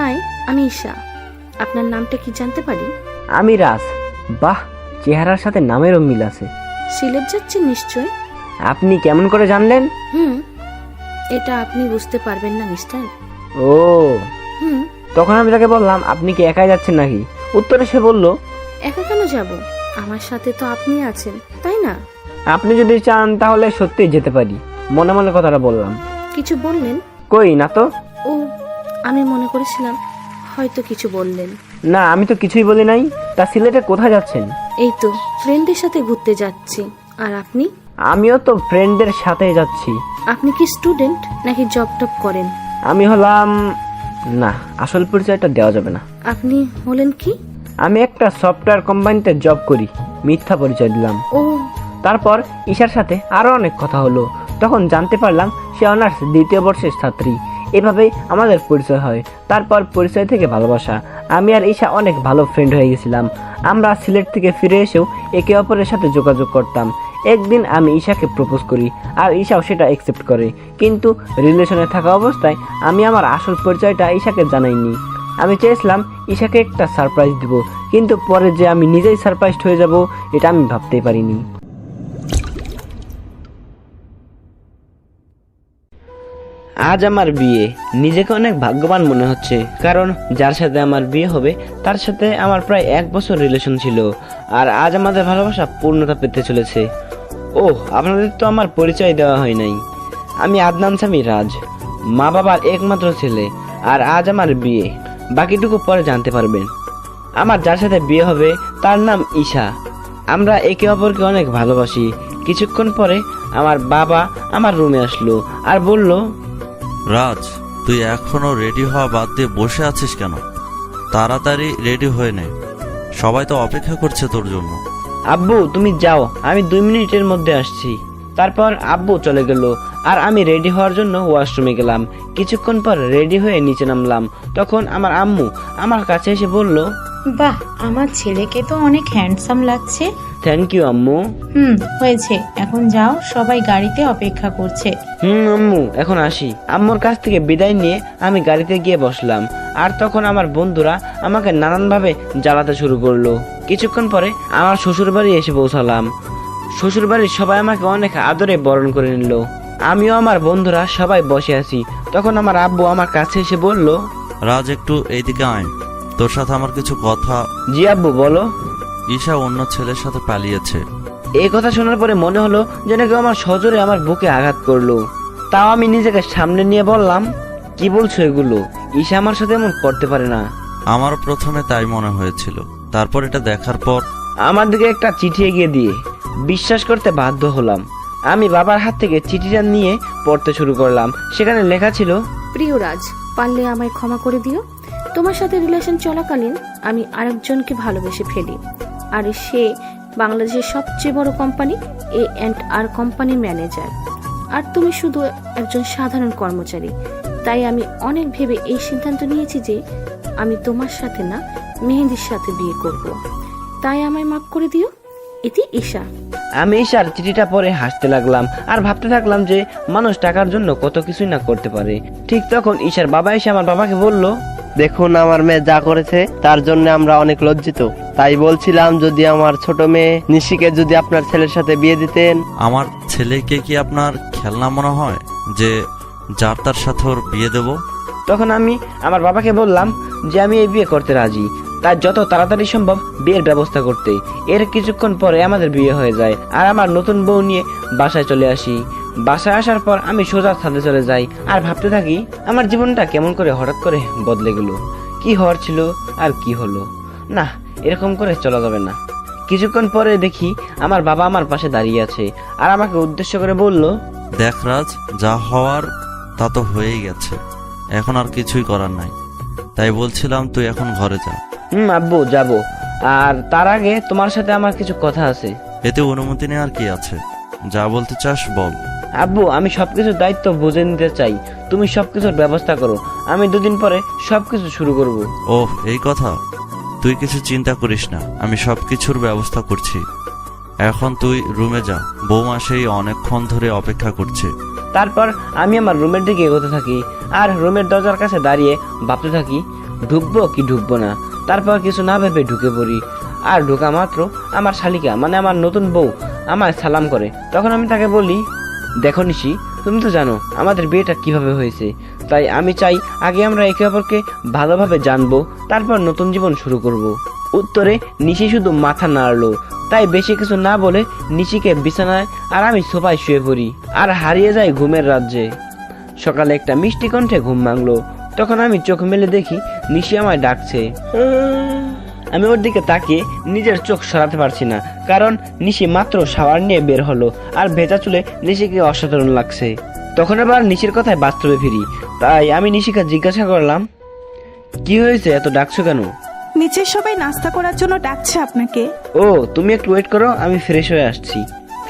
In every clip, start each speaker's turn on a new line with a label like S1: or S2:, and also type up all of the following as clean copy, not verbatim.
S1: High, আমি ঈশা। আপনার নামটা কি জানতে পারি?
S2: আমি রাজ। বাহ, চেহারার সাথে নামেরও মিল আছে।
S1: সিলেট যাচ্ছেন নিশ্চয়?
S2: আপনি কেমন করে জানলেন?
S1: এটা আপনি বুঝতে পারবেন না মিস্টার।
S2: ও, তখন আমি তাকে বললাম, আপনি কি একাই যাচ্ছেন নাকি? উত্তরে সে বলল,
S1: একা কেন যাব? আমার সাথে তো আপনি আছেন, তাই না?
S2: আপনি যদি চান তাহলে সত্যিই যেতে পারি। মনে মনে কথাটা বললাম।
S1: কিছু বললেন?
S2: কই না তো।
S1: ও, আমি মনে করেছিলাম হয়তো কিছু বললেন।
S2: না, আমি তো কিছুই বলি নাই। তা সিলেটে কোথায় যাচ্ছেন?
S1: এই তো ফ্রেন্ডের সাথে ঘুরতে যাচ্ছি। আর আপনি?
S2: আমিও তো ফ্রেন্ডদের সাথে যাচ্ছি।
S1: আপনি কি স্টুডেন্ট নাকি জব টপ করেন?
S2: আমি হলাম, না, আসল পরিচয়টা দেওয়া যাবে না।
S1: আপনি হলেন কি?
S2: আমি একটা সফটওয়্যার কোম্পানিতে জব করি। মিথ্যা পরিচয় দিলাম।
S1: ও,
S2: তারপর ঈশার সাথে আরো অনেক কথা হলো। তখন জানতে পারলাম সে অনার্স 2য় বর্ষের ছাত্রী। এভাবেই আমাদের পরিচয় হয়। তারপর পরিচয় থেকে ভালোবাসা। আমি আর ঈশা অনেক ভালো ফ্রেন্ড হয়ে গেছিলাম। আমরা সিলেট থেকে ফিরে এসেও একে অপরের সাথে যোগাযোগ করতাম। একদিন আমি ঈশাকে প্রপোজ করি, আর ঈশাও সেটা অ্যাকসেপ্ট করে। কিন্তু রিলেশনে থাকা অবস্থায় আমি আমার আসল পরিচয়টা ঈশাকে জানাইনি। আমি চেয়েছিলাম ঈশাকে একটা সারপ্রাইজ দিব, কিন্তু পরে যে আমি নিজেই সারপ্রাইজড হয়ে যাব এটা আমি ভাবতেই পারিনি। আজ আমার বিয়ে। নিজেকে অনেক ভাগ্যবান মনে হচ্ছে, কারণ যার সাথে আমার বিয়ে হবে তার সাথে আমার প্রায় 1 বছর রিলেশন ছিল। আর আজ আমাদের ভালোবাসা পূর্ণতা পেতে চলেছে। ও, আপনাদের তো আমার পরিচয় দেওয়া হয় নাই। আমি আদনান স্বামী রাজ, মা বাবার একমাত্র ছেলে। আর আজ আমার বিয়ে। বাকিটুকু পরে জানতে পারবেন। আমার যার সাথে বিয়ে হবে তার নাম ঈশা। আমরা একে অপরকে অনেক ভালোবাসি। কিছুক্ষণ পরে আমার বাবা আমার রুমে আসলো আর বলল,
S3: রাজ, তুই এখনো রেডি হওয়া বাদ দিয়ে বসে আছিস কেন? তাড়াতাড়ি রেডি হয়ে নে, সবাই তো অপেক্ষা করছে তোর জন্য।
S2: আব্বু তুমি যাও, আমি 2 মিনিটের মধ্যে আসছি। তারপর আব্বু চলে গেল আর আমি রেডি হওয়ার জন্য ওয়াশরুমে গেলাম। কিছুক্ষণ পর রেডি হয়ে নিচে নামলাম। তখন আমার আম্মু আমার কাছে এসে বলল,
S4: বাহ, আমার ছেলেকে তো অনেক হ্যান্ডসাম লাগছে।
S2: থ্যাংক ইউ আম্মু।
S4: হয়েছে, এখন যাও, সবাই গাড়িতে অপেক্ষা করছে।
S2: আম্মু এখন আসি। আম্মুর কাছ থেকে বিদায় নিয়ে আমি গাড়িতে গিয়ে বসলাম। আর তখন আমার বন্ধুরা আমাকে নানানভাবে জ্বালাতে শুরু করলো। কিছুক্ষণ পরে আমার শ্বশুর বাড়ি এসে পৌঁছালাম। শ্বশুর বাড়ির সবাই আমাকে অনেক আদরে বরণ করে নিল। আমিও আমার বন্ধুরা সবাই বসে আছি। তখন আমার আব্বু আমার কাছে এসে বলল,
S3: রাজ, একটু এইদিকে আয়, তোর সাথে আমার কিছু কথা।
S2: জি আব্বু বলো।
S3: ঈশা অন্য ছেলের সাথে পালিয়েছে।
S2: এই কথা শোনার পরে মনে হলো যেন কেউ আমার সজোরে আমার বুকে আঘাত করলো। তাও আমি নিজেকে সামনে নিয়ে বললাম, কি বলছো এগুলো? ঈশা আমার সাথে এমন করতে পারে না।
S3: আমার প্রথমে তাই মনে হয়েছিল, তারপর এটা দেখার পর
S2: আমার দিকে একটা চিঠি এগিয়ে দিয়ে বিশ্বাস করতে বাধ্য হলাম। আমি বাবার হাত থেকে চিঠিটা নিয়ে পড়তে শুরু করলাম। সেখানে লেখা ছিল,
S1: প্রিয় রাজ, পারলে আমায় ক্ষমা করে দিও। তোমার সাথে রিলেশন চলাকালীন আমি আরেকজনকে ভালোবেসে ফেলি। আর সে বাংলাদেশের সবচেয়ে বড় কোম্পানি A&R কোম্পানির ম্যানেজার। আর তুমি শুধু একজন সাধারণ কর্মচারী। তাই আমি অনেক ভেবে এই সিদ্ধান্ত নিয়েছি যে আমি তোমার সাথে না, মেহেদির সাথে বিয়ে করব। তাই আমায় মাফ করে দিও। এটি ঈশা।
S2: আমি ঈশার চিঠিটা পড়ে হাসতে লাগলাম আর ভাবতে থাকলাম যে মানুষ টাকার জন্য কত কিছুই না করতে পারে। ঠিক তখন ঈশার বাবা এসে আমার বাবাকে বলল,
S5: দেখুন, আমার মেয়ে যা করেছে তার জন্য আমরা অনেক লজ্জিত। তাই বলছিলাম, যদি আমার ছোট মেয়ে নিশিকে যদি আপনার ছেলের সাথে বিয়ে দিতেন।
S3: আমার ছেলেকে কি আপনার খেলনা মনে হয় যে যার তার সাথে ওর বিয়ে দেব?
S2: তখন আমি আমার বাবাকে বললাম যে আমি এই বিয়ে করতে রাজি, তাই যত তাড়াতাড়ি সম্ভব বিয়ের ব্যবস্থা করতে। এর কিছুক্ষণ পরে আমাদের বিয়ে হয়ে যায় আর আমার নতুন বউ নিয়ে বাসায় চলে আসি। বাসায় আসার পর আমি সোজা ছাদে চলে যাই আর ভাবতে থাকি আমার জীবনটা কেমন করে হঠাৎ করে বদলে গেল। কি হওয়ার ছিল আর কি হলো। না, এরকম করে চলা যাবে না। কিছুক্ষণ পরে দেখি আমার বাবা আমার পাশে দাঁড়িয়ে আছে আর আমাকে উদ্দেশ্য করে বলল,
S3: দেখ রাজ, যা হওয়ার তা তো হয়েই গেছে, এখন আর কিছুই করার নাই। তাই বলছিলাম তুই এখন ঘরে যা।
S2: আব্বু যাবো, আর তার আগে তোমার সাথে আমার কিছু কথা আছে।
S3: এতে অনুমতি নেওয়ার কি আছে? যা বলতে চাস বল।
S2: আব্বু, আমি সবকিছুর দায়িত্ব বুঝে নিতে চাই। তুমি সবকিছুর ব্যবস্থা করো, আমি 2 দিন পরে সবকিছু শুরু করব।
S3: ওহ, এই কথা? তুই কিছু চিন্তা করিস না, আমি সবকিছুর ব্যবস্থা করছি। এখন তুই রুমে যা, বৌমা সেই অনেকক্ষণ ধরে অপেক্ষা করছে।
S2: তারপর আমি আমার রুমের দিকে এগোতে থাকি আর রুমের দরজার কাছে দাঁড়িয়ে ভাবতে থাকি ঢুকবো কি ঢুকবো না। তারপর কিছু না ভেবে ঢুকে পড়ি। আর ঢোকা মাত্র আমার শালিকা মানে আমার নতুন বউ আমায় সালাম করে। তখন আমি তাকে বলি, দেখো নিশি, তুমি তো জানো আমাদের বিয়েটা কিভাবে হয়েছে, তাই আমি চাই আগে আমরা একে অপরকে ভালোভাবে জানবো, তারপর নতুন জীবন শুরু করব। উত্তরে নিশি শুধু মাথা নাড়লো। তাই বেশি কিছু না বলে নিশিকে বিছানায় আর আমি সোফায় শুয়ে পড়ি আর হারিয়ে যাই ঘুমের রাজ্যে। সকালে একটা মিষ্টি কণ্ঠে ঘুম ভাঙলো। তখন আমি চোখ মেলে দেখি নিশি আমায় ডাকছে। আমি ওর দিকে তাকিয়ে নিজের চোখ সরাতে পারছি না, কারণ নিশি মাত্র শাওয়ার নিয়ে বের হলো আর ভেজা চুলে নিশিকে অসাধারণ লাগছে। তখন আবার নিশির কথায় বাস্তবে ফিরি। তাই আমি নিশিকে জিজ্ঞাসা করলাম, কি হয়েছে, এত ডাকছো কেন?
S6: নিচে সবাই নাস্তা করার জন্য ডাকছে আপনাকে।
S2: ও, তুমি একটু ওয়েট করো, আমি ফ্রেশ হয়ে আসছি।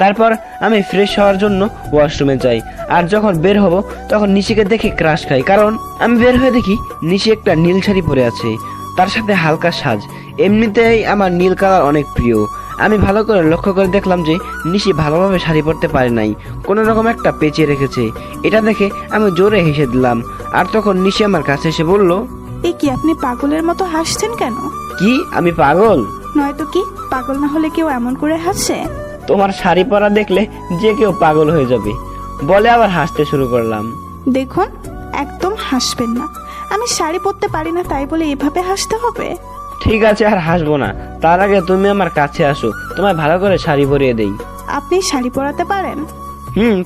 S2: তারপর আমি ফ্রেশ হওয়ার জন্য ওয়াশরুমে যাই। আর যখন বের হব তখন নিশিকে দেখে ক্রাশ খাই, কারণ আমি বের হয়ে দেখি নিশি একটা নীল শাড়ি পরে আছে, তার সাথে হালকা সাজ। এমনিতেই আমার নীল কালার অনেক প্রিয়। আমি ভালো করে লক্ষ্য করে দেখলাম যে নিশি ভালোভাবে শাড়ি পরতে পারে নাই, কোনো রকম একটা পেঁচিয়ে রেখেছে। এটা দেখে আমি জোরে হেসে দিলাম। আর তখন নিশি আমার কাছে এসে বলল,
S6: এ কি, আপনি পাগলের মতো হাসছেন কেন?
S2: কি আমি পাগল?
S6: নয়তো কি, পাগল না হলে কেউ এমন করে হাসে?
S2: তোমার শাড়ি পরা দেখলে যে কেউ পাগল হয়ে যাবে, বলে আবার হাসতে শুরু করলাম।
S6: দেখুন, একদম হাসবেন না। আমি শাড়ি পরতে পারি না তাই বলে এভাবে হাসতে হবে?
S2: ঠিক আছে, আর হাসবো না। তার আগে তুমি আমার কাছে আসো, তোমায় ভালো করে শাড়ি পরিয়ে দেই।
S6: আপনি শাড়ি পরাতে পারেন?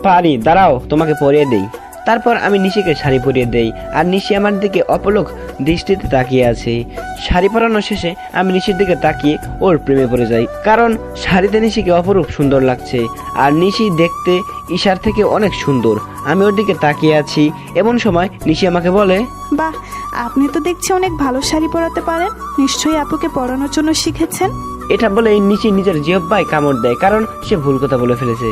S2: পারি, দাঁড়াও তোমাকে পরিয়ে দেই। তারপর আমি নিশিকে শাড়ি পরিয়ে দেই আর নিশি আমার দিকে অপলক দৃষ্টিতে তাকিয়ে আছে। শাড়ি পরানো শেষে আমি নিশির দিকে তাকিয়ে ওর প্রেমে পড়ে যাই, কারণ শাড়িতে নিশিকে অপরূপ সুন্দর লাগছে। আর নিশি দেখতে ঈশার থেকে অনেক সুন্দর। আমি ওর দিকে তাকিয়ে আছি, এমন সময় নিশি আমাকে বলে,
S6: বাহ, আপনি তো দেখছি অনেক ভালো শাড়ি পরাতে পারেন। নিশ্চয়ই আপুকে পরানোর জন্য শিখেছেন।
S2: এটা বলে নিশি নিজের জিহ্বায় কামড় দেয়, কারণ সে ভুল কথা বলে ফেলেছে।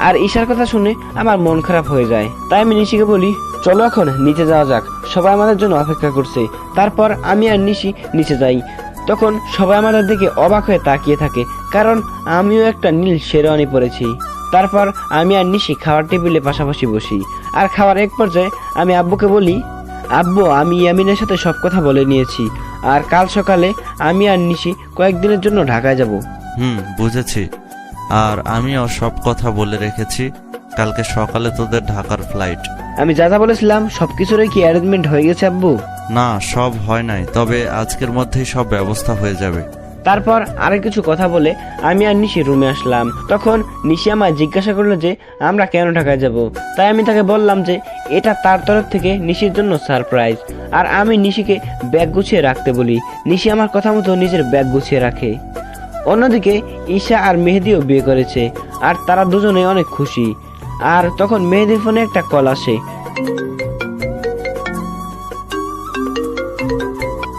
S2: আর ঈশার কথা শুনে আমার মন খারাপ হয়ে যায়। তাই আমি নিশিকে বলি, চলো এখন নিচে যাওয়া যাক, সবাই আমাদের জন্য অপেক্ষা করছে। তারপর আমি আর নিশি নিচে যাই। তখন সবাই আমাদের দিকে অবাক হয়ে তাকিয়ে থাকে, কারণ আমিও একটা নীল শেরওয়ানি পরেছি। তারপর আমি আর নিশি খাওয়ার টেবিলে পাশাপাশি বসি। আর খাওয়ার এক পর্যায়ে আমি আব্বুকে বলি, আব্বু, আমি ইয়ামিনের সাথে সব কথা বলে নিয়েছি, আর কাল সকালে আমি আর নিশি কয়েকদিনের জন্য ঢাকায় যাব।
S3: বুঝেছি। আর আমিও সব কথা বলে রেখেছি, কালকে সকালে তোদের ঢাকার ফ্লাইট।
S2: আমি যা যা বলেছিলাম সবকিছুরই কি অ্যারেঞ্জমেন্ট হয়ে গেছে আব্বু?
S3: না, সব হয় নাই, তবে আজকের মধ্যেই সব ব্যবস্থা হয়ে যাবে।
S2: তারপর আরো কিছু কথা বলে আমি আর নিশি রুমে আসলাম। তখন নিশি আমায় জিজ্ঞাসা করলো যে আমরা কেন ঢাকায় যাব। তাই আমি তাকে বললাম যে এটা তার তরফ থেকে নিশির জন্য সারপ্রাইজ। আর আমি নিশিকে ব্যাগ গুছিয়ে রাখতে বলি। নিশি আমার কথা মতো নিজের ব্যাগ গুছিয়ে রাখে। অন্যদিকে ঈশা আর মেহেদিও বিয়ে করেছে, আর তারা দুজনে অনেক খুশি। আর তখন মেহেদির ফোনে একটা কল আসে।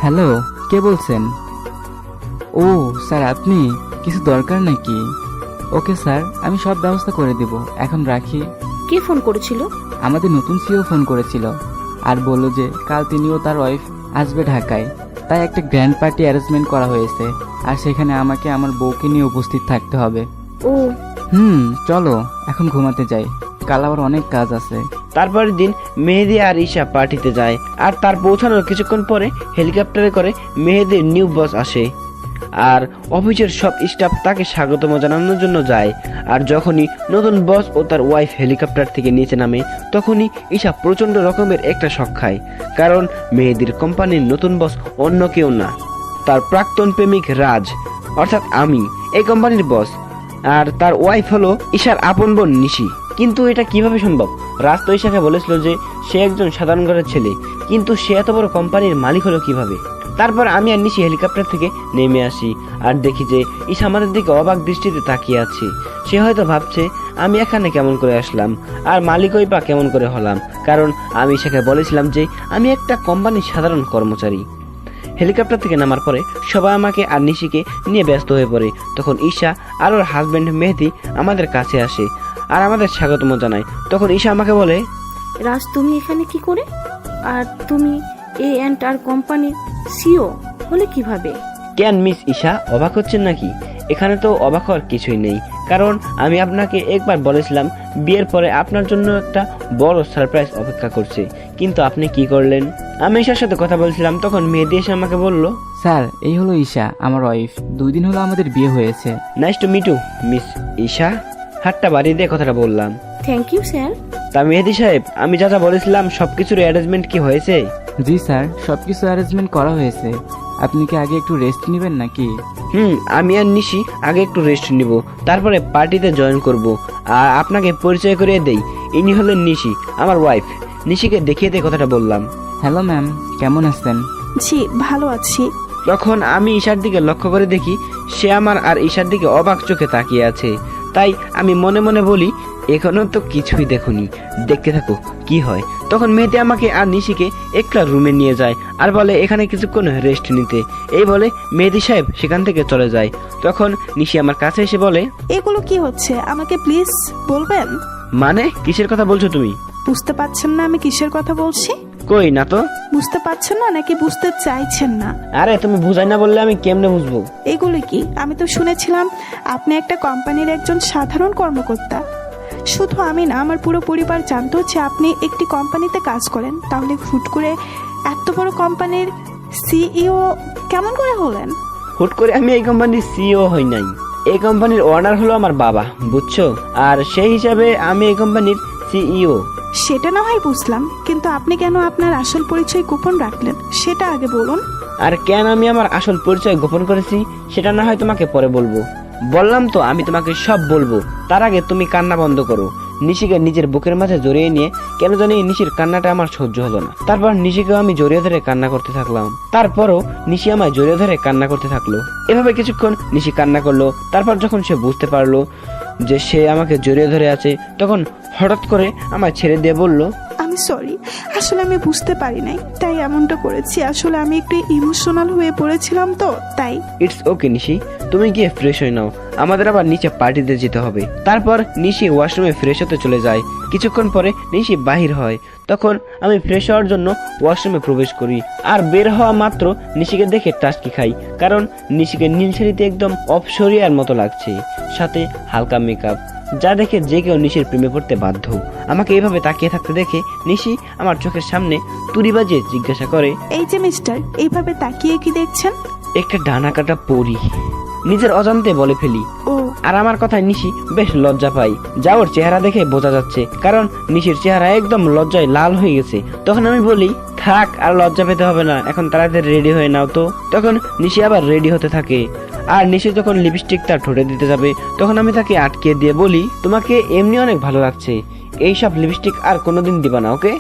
S7: হ্যালো, কে বলছেন? ও স্যার, আপনি কিছু দরকার নাকি? ওকে স্যার, আমি সব ব্যবস্থা করে দেব, এখন রাখি।
S1: কে ফোন করেছিল?
S7: আমাদের নতুন সিও ফোন করেছিল আর বলল যে কাল তিনিও তার ওয়াইফ আসবে ঢাকায়, তাই একটা গ্র্যান্ড পার্টি অ্যারেঞ্জমেন্ট করা হয়েছে, আর সেখানে আমাকে আমার বউকে নিয়ে উপস্থিত থাকতে হবে।
S1: ও
S7: চলো এখন ঘুমাতে যাই, কাল আবার অনেক কাজ আছে।
S2: তারপরের দিন মেহেদি আর ঈশা পার্টিতে যায়। আর তার পৌঁছানোর কিছুক্ষণ পরে হেলিকপ্টারে করে মেহেদির নিউ বস আসে। আর অফিসের সব স্টাফ তাকে স্বাগতম জানানোর জন্য যায়। আর যখনই নতুন বস ও তার ওয়াইফ হেলিকপ্টার থেকে নিচে নামে, তখনই ঈশা প্রচন্ড রকমের একটা শক খায়, কারণ মেহেদির কোম্পানির নতুন বস অন্য কেউ না, তার প্রাক্তন প্রেমিক রাজ, অর্থাৎ আমি এই কোম্পানির বস। আর তার ওয়াইফ হলো ঈশার আপন বোন নিশি। কিন্তু এটা কিভাবে সম্ভব? রাজ তো ঈশাকে বলেছিল যে সে একজন সাধারণ ঘরের ছেলে, কিন্তু সে এত বড় কোম্পানির মালিক হলো কিভাবে? তারপর আমি আর নিশি হেলিকপ্টার থেকে নেমে আসি আর দেখি যে ঈশা আমাদের দিকে অবাক দৃষ্টিতে তাকিয়ে আছে। সে হয়তো ভাবছে আমি এখানে কেমন করে আসলাম, আর মালিকই বা কেমন করে হলাম, কারণ আমি ঈশাকে বলেছিলাম যে আমি একটা কোম্পানির সাধারণ কর্মচারী। হেলিকপ্টার থেকে নামার পরে সবাই আমাকে আর নিশিকে নিয়ে ব্যস্ত হয়ে পড়ে। তখন ঈশা আর ওর হাজব্যান্ড মেহেদি আমাদের কাছে আসে আর আমাদের স্বাগতম জানায়। তখন ঈশা আমাকে বলে,
S1: রাজ, তুমি এখানে কি করে? আর তুমি A&R কোম্পানির সিও হলে কিভাবে?
S2: কেন মিস ঈশা, অবাক হচ্ছেন নাকি? এখানে তো অবাক হওয়ার কিছুই নেই, কারণ আমি আপনাকে একবার বলেছিলাম বিয়ের পরে আপনার জন্য একটা বড় সারপ্রাইজ অপেক্ষা করছে। কিন্তু আপনি কি করলেন? আমি ঈশার সাথে কথা বলছিলাম, তখন মেহেদি এসে আমাকে বলল,
S7: স্যার এই হলো ঈশা, আমার ওয়াইফ। 2 দিন হলো আমাদের বিয়ে হয়েছে।
S2: Nice to meet you miss Isha. হাতটা বাড়িয়ে দিয়ে কথাটা বললাম।
S1: Thank you sir.
S2: তা মেহেদি সাহেব, আমি যা যা বলেছিলাম সবকিছুর অ্যারেঞ্জমেন্ট কি হয়েছে?
S7: জি স্যার, সবকিছু অ্যারেঞ্জমেন্ট করা হয়েছে। আপনি কি আগে একটু রেস্ট নেবেন নাকি?
S2: আমি আর নিশি আগে একটু রেস্ট নিব, তারপরে পার্টিতে জয়েন করব। আর আপনাকে পরিচয় করিয়ে দেই, ইনি হলেন নিশি, আমার ওয়াইফ। নিশিকে দেখিয়ে দিয়ে কথাটা বললাম।
S7: হ্যালো ম্যাম, কেমন আছেন?
S6: জি ভালো আছি।
S2: তখন আমি ঈশার দিকে লক্ষ্য করে দেখি সে আমার আর ঈশার দিকে অবাক চোখে তাকিয়ে আছে। তাই আমি মনে মনে বলি, এখনো তো কিছুই দেখুনি, দেখতে থাকো কি হয়। তখন মেয়েটি আমাকে আর নিশিকে একটা রুমে নিয়ে যায় আর বলে এখানে কিছুক্ষণ রেস্ট নিতে। এই বলে মেহেদি সাহেব সেখান থেকে চলে যায়। তখন নিশি আমার কাছে এসে বলে,
S6: এগুলো কি হচ্ছে আমাকে প্লিজ বলবেন?
S2: মানে কিসের কথা বলছো তুমি?
S6: বুঝতে পারছেন না আমি কিসের কথা বলছি?
S2: কই না তো।
S6: বুঝতে পারছেন না নাকি বুঝতে চাইছেন না?
S2: আরে তুমি বুঝাই না বললে আমি কেমনে বুঝবো?
S6: এগুলো কি? আমি তো শুনেছিলাম আপনি একটা কোম্পানির একজন সাধারণ কর্মকর্তা। শুধু আমি না, আমার পুরো পরিবার জানতো যে আপনি একটি কোম্পানিতে কাজ করেন। তাহলে হুট করে এত বড় কোম্পানির সিইও কেমন করে হলেন?
S2: হুট করে আমি এই কোম্পানির সিইও হই নাই। এই কোম্পানির ওনার হলো আমার বাবা, বুঝছো? আর সেই হিসাবে আমি এই কোম্পানির সিইও।
S6: সেটা না হয় বুঝলাম, কিন্তু আপনি কেন আপনার আসল পরিচয় গোপন রাখলেন সেটা আগে বলুন।
S2: আর কেন আমি আমার আসল পরিচয় গোপন করেছি সেটা না হয় তোমাকে পরে বলবো। বললাম তো আমি তোমাকে সব বলবো, তার আগে তুমি কান্না বন্ধ করো। নিশিকে নিজের বুকের মাঝে জড়িয়ে নিয়ে কেন জানি নিশির কান্নাটা আমার সহ্য হলো না। তারপর নিশিকেও আমি জড়িয়ে ধরে কান্না করতে থাকলাম। তারপরও নিশি আমায় জড়িয়ে ধরে কান্না করতে থাকলো। এভাবে কিছুক্ষণ নিশি কান্না করলো। তারপর যখন সে বুঝতে পারলো যে সে আমাকে জড়িয়ে ধরে আছে, তখন হঠাৎ করে আমায় ছেড়ে দিয়ে বলল,
S6: আমি সরি, আসলে আমি বুঝতে পারি নাই তাই এমনটা করেছি। আসলে আমি একটু ইমোশনাল হয়ে পড়েছিলাম তো তাই।
S2: ইটস ওকে নিশি, তুমি গিয়ে ফ্রেশ হয়ে নাও, আমাদের আবার নিচে পার্টিতে যেতে হবে। তারপর নিশি ওয়াশরুমে ফ্রেশ হতে চলে যায়। কিছুক্ষণ পরে নিশি বাহির হয়। তখন আমি ফ্রেশ হওয়ার জন্য ওয়াশরুমে প্রবেশ করি। আর বের হওয়া মাত্র নিশিকে দেখে টাস্কি খাই, কারণ নিশিকে নীল শাড়িতে একদম অপসরিয়ার মতো লাগছে, সাথে হালকা মেকআপ, যা দেখে যে কেউ নিশির প্রেমে পড়তে বাধ্য। আমাকে এইভাবে তাকিয়ে থাকতে দেখে নিশি আমার চোখের সামনে তুড়ি বাজিয়ে জিজ্ঞাসা করে,
S6: এই যে মিস্টার, এইভাবে তাকিয়ে কি দেখছেন?
S2: একটা ডানা কাটা পরি, নিজের অজান্তে বলে ফেলি।
S6: ও
S2: আর আমার কথায় নিশি বেশ লজ্জা পাই, যা ওর চেহারা দেখে বোঝা যাচ্ছে, কারণ নিশির চেহারা একদম লজ্জায় লাল হয়ে গেছে। তখন আমি বলি, থাক আর লজ্জা পেতে হবে না, এখন তাড়াতাড়ি রেডি হয়ে নাও তো। তখন নিশি আবার রেডি হতে থাকে। আর নিশি যখন লিপস্টিক তার ঠোঁটে দিতে যাবে, তখন আমি তাকে আটকে দিয়ে বলি, তোমাকে এমনি অনেক ভালো লাগছে, এইসব লিপস্টিক আর কোনোদিন দিবা না, ওকে?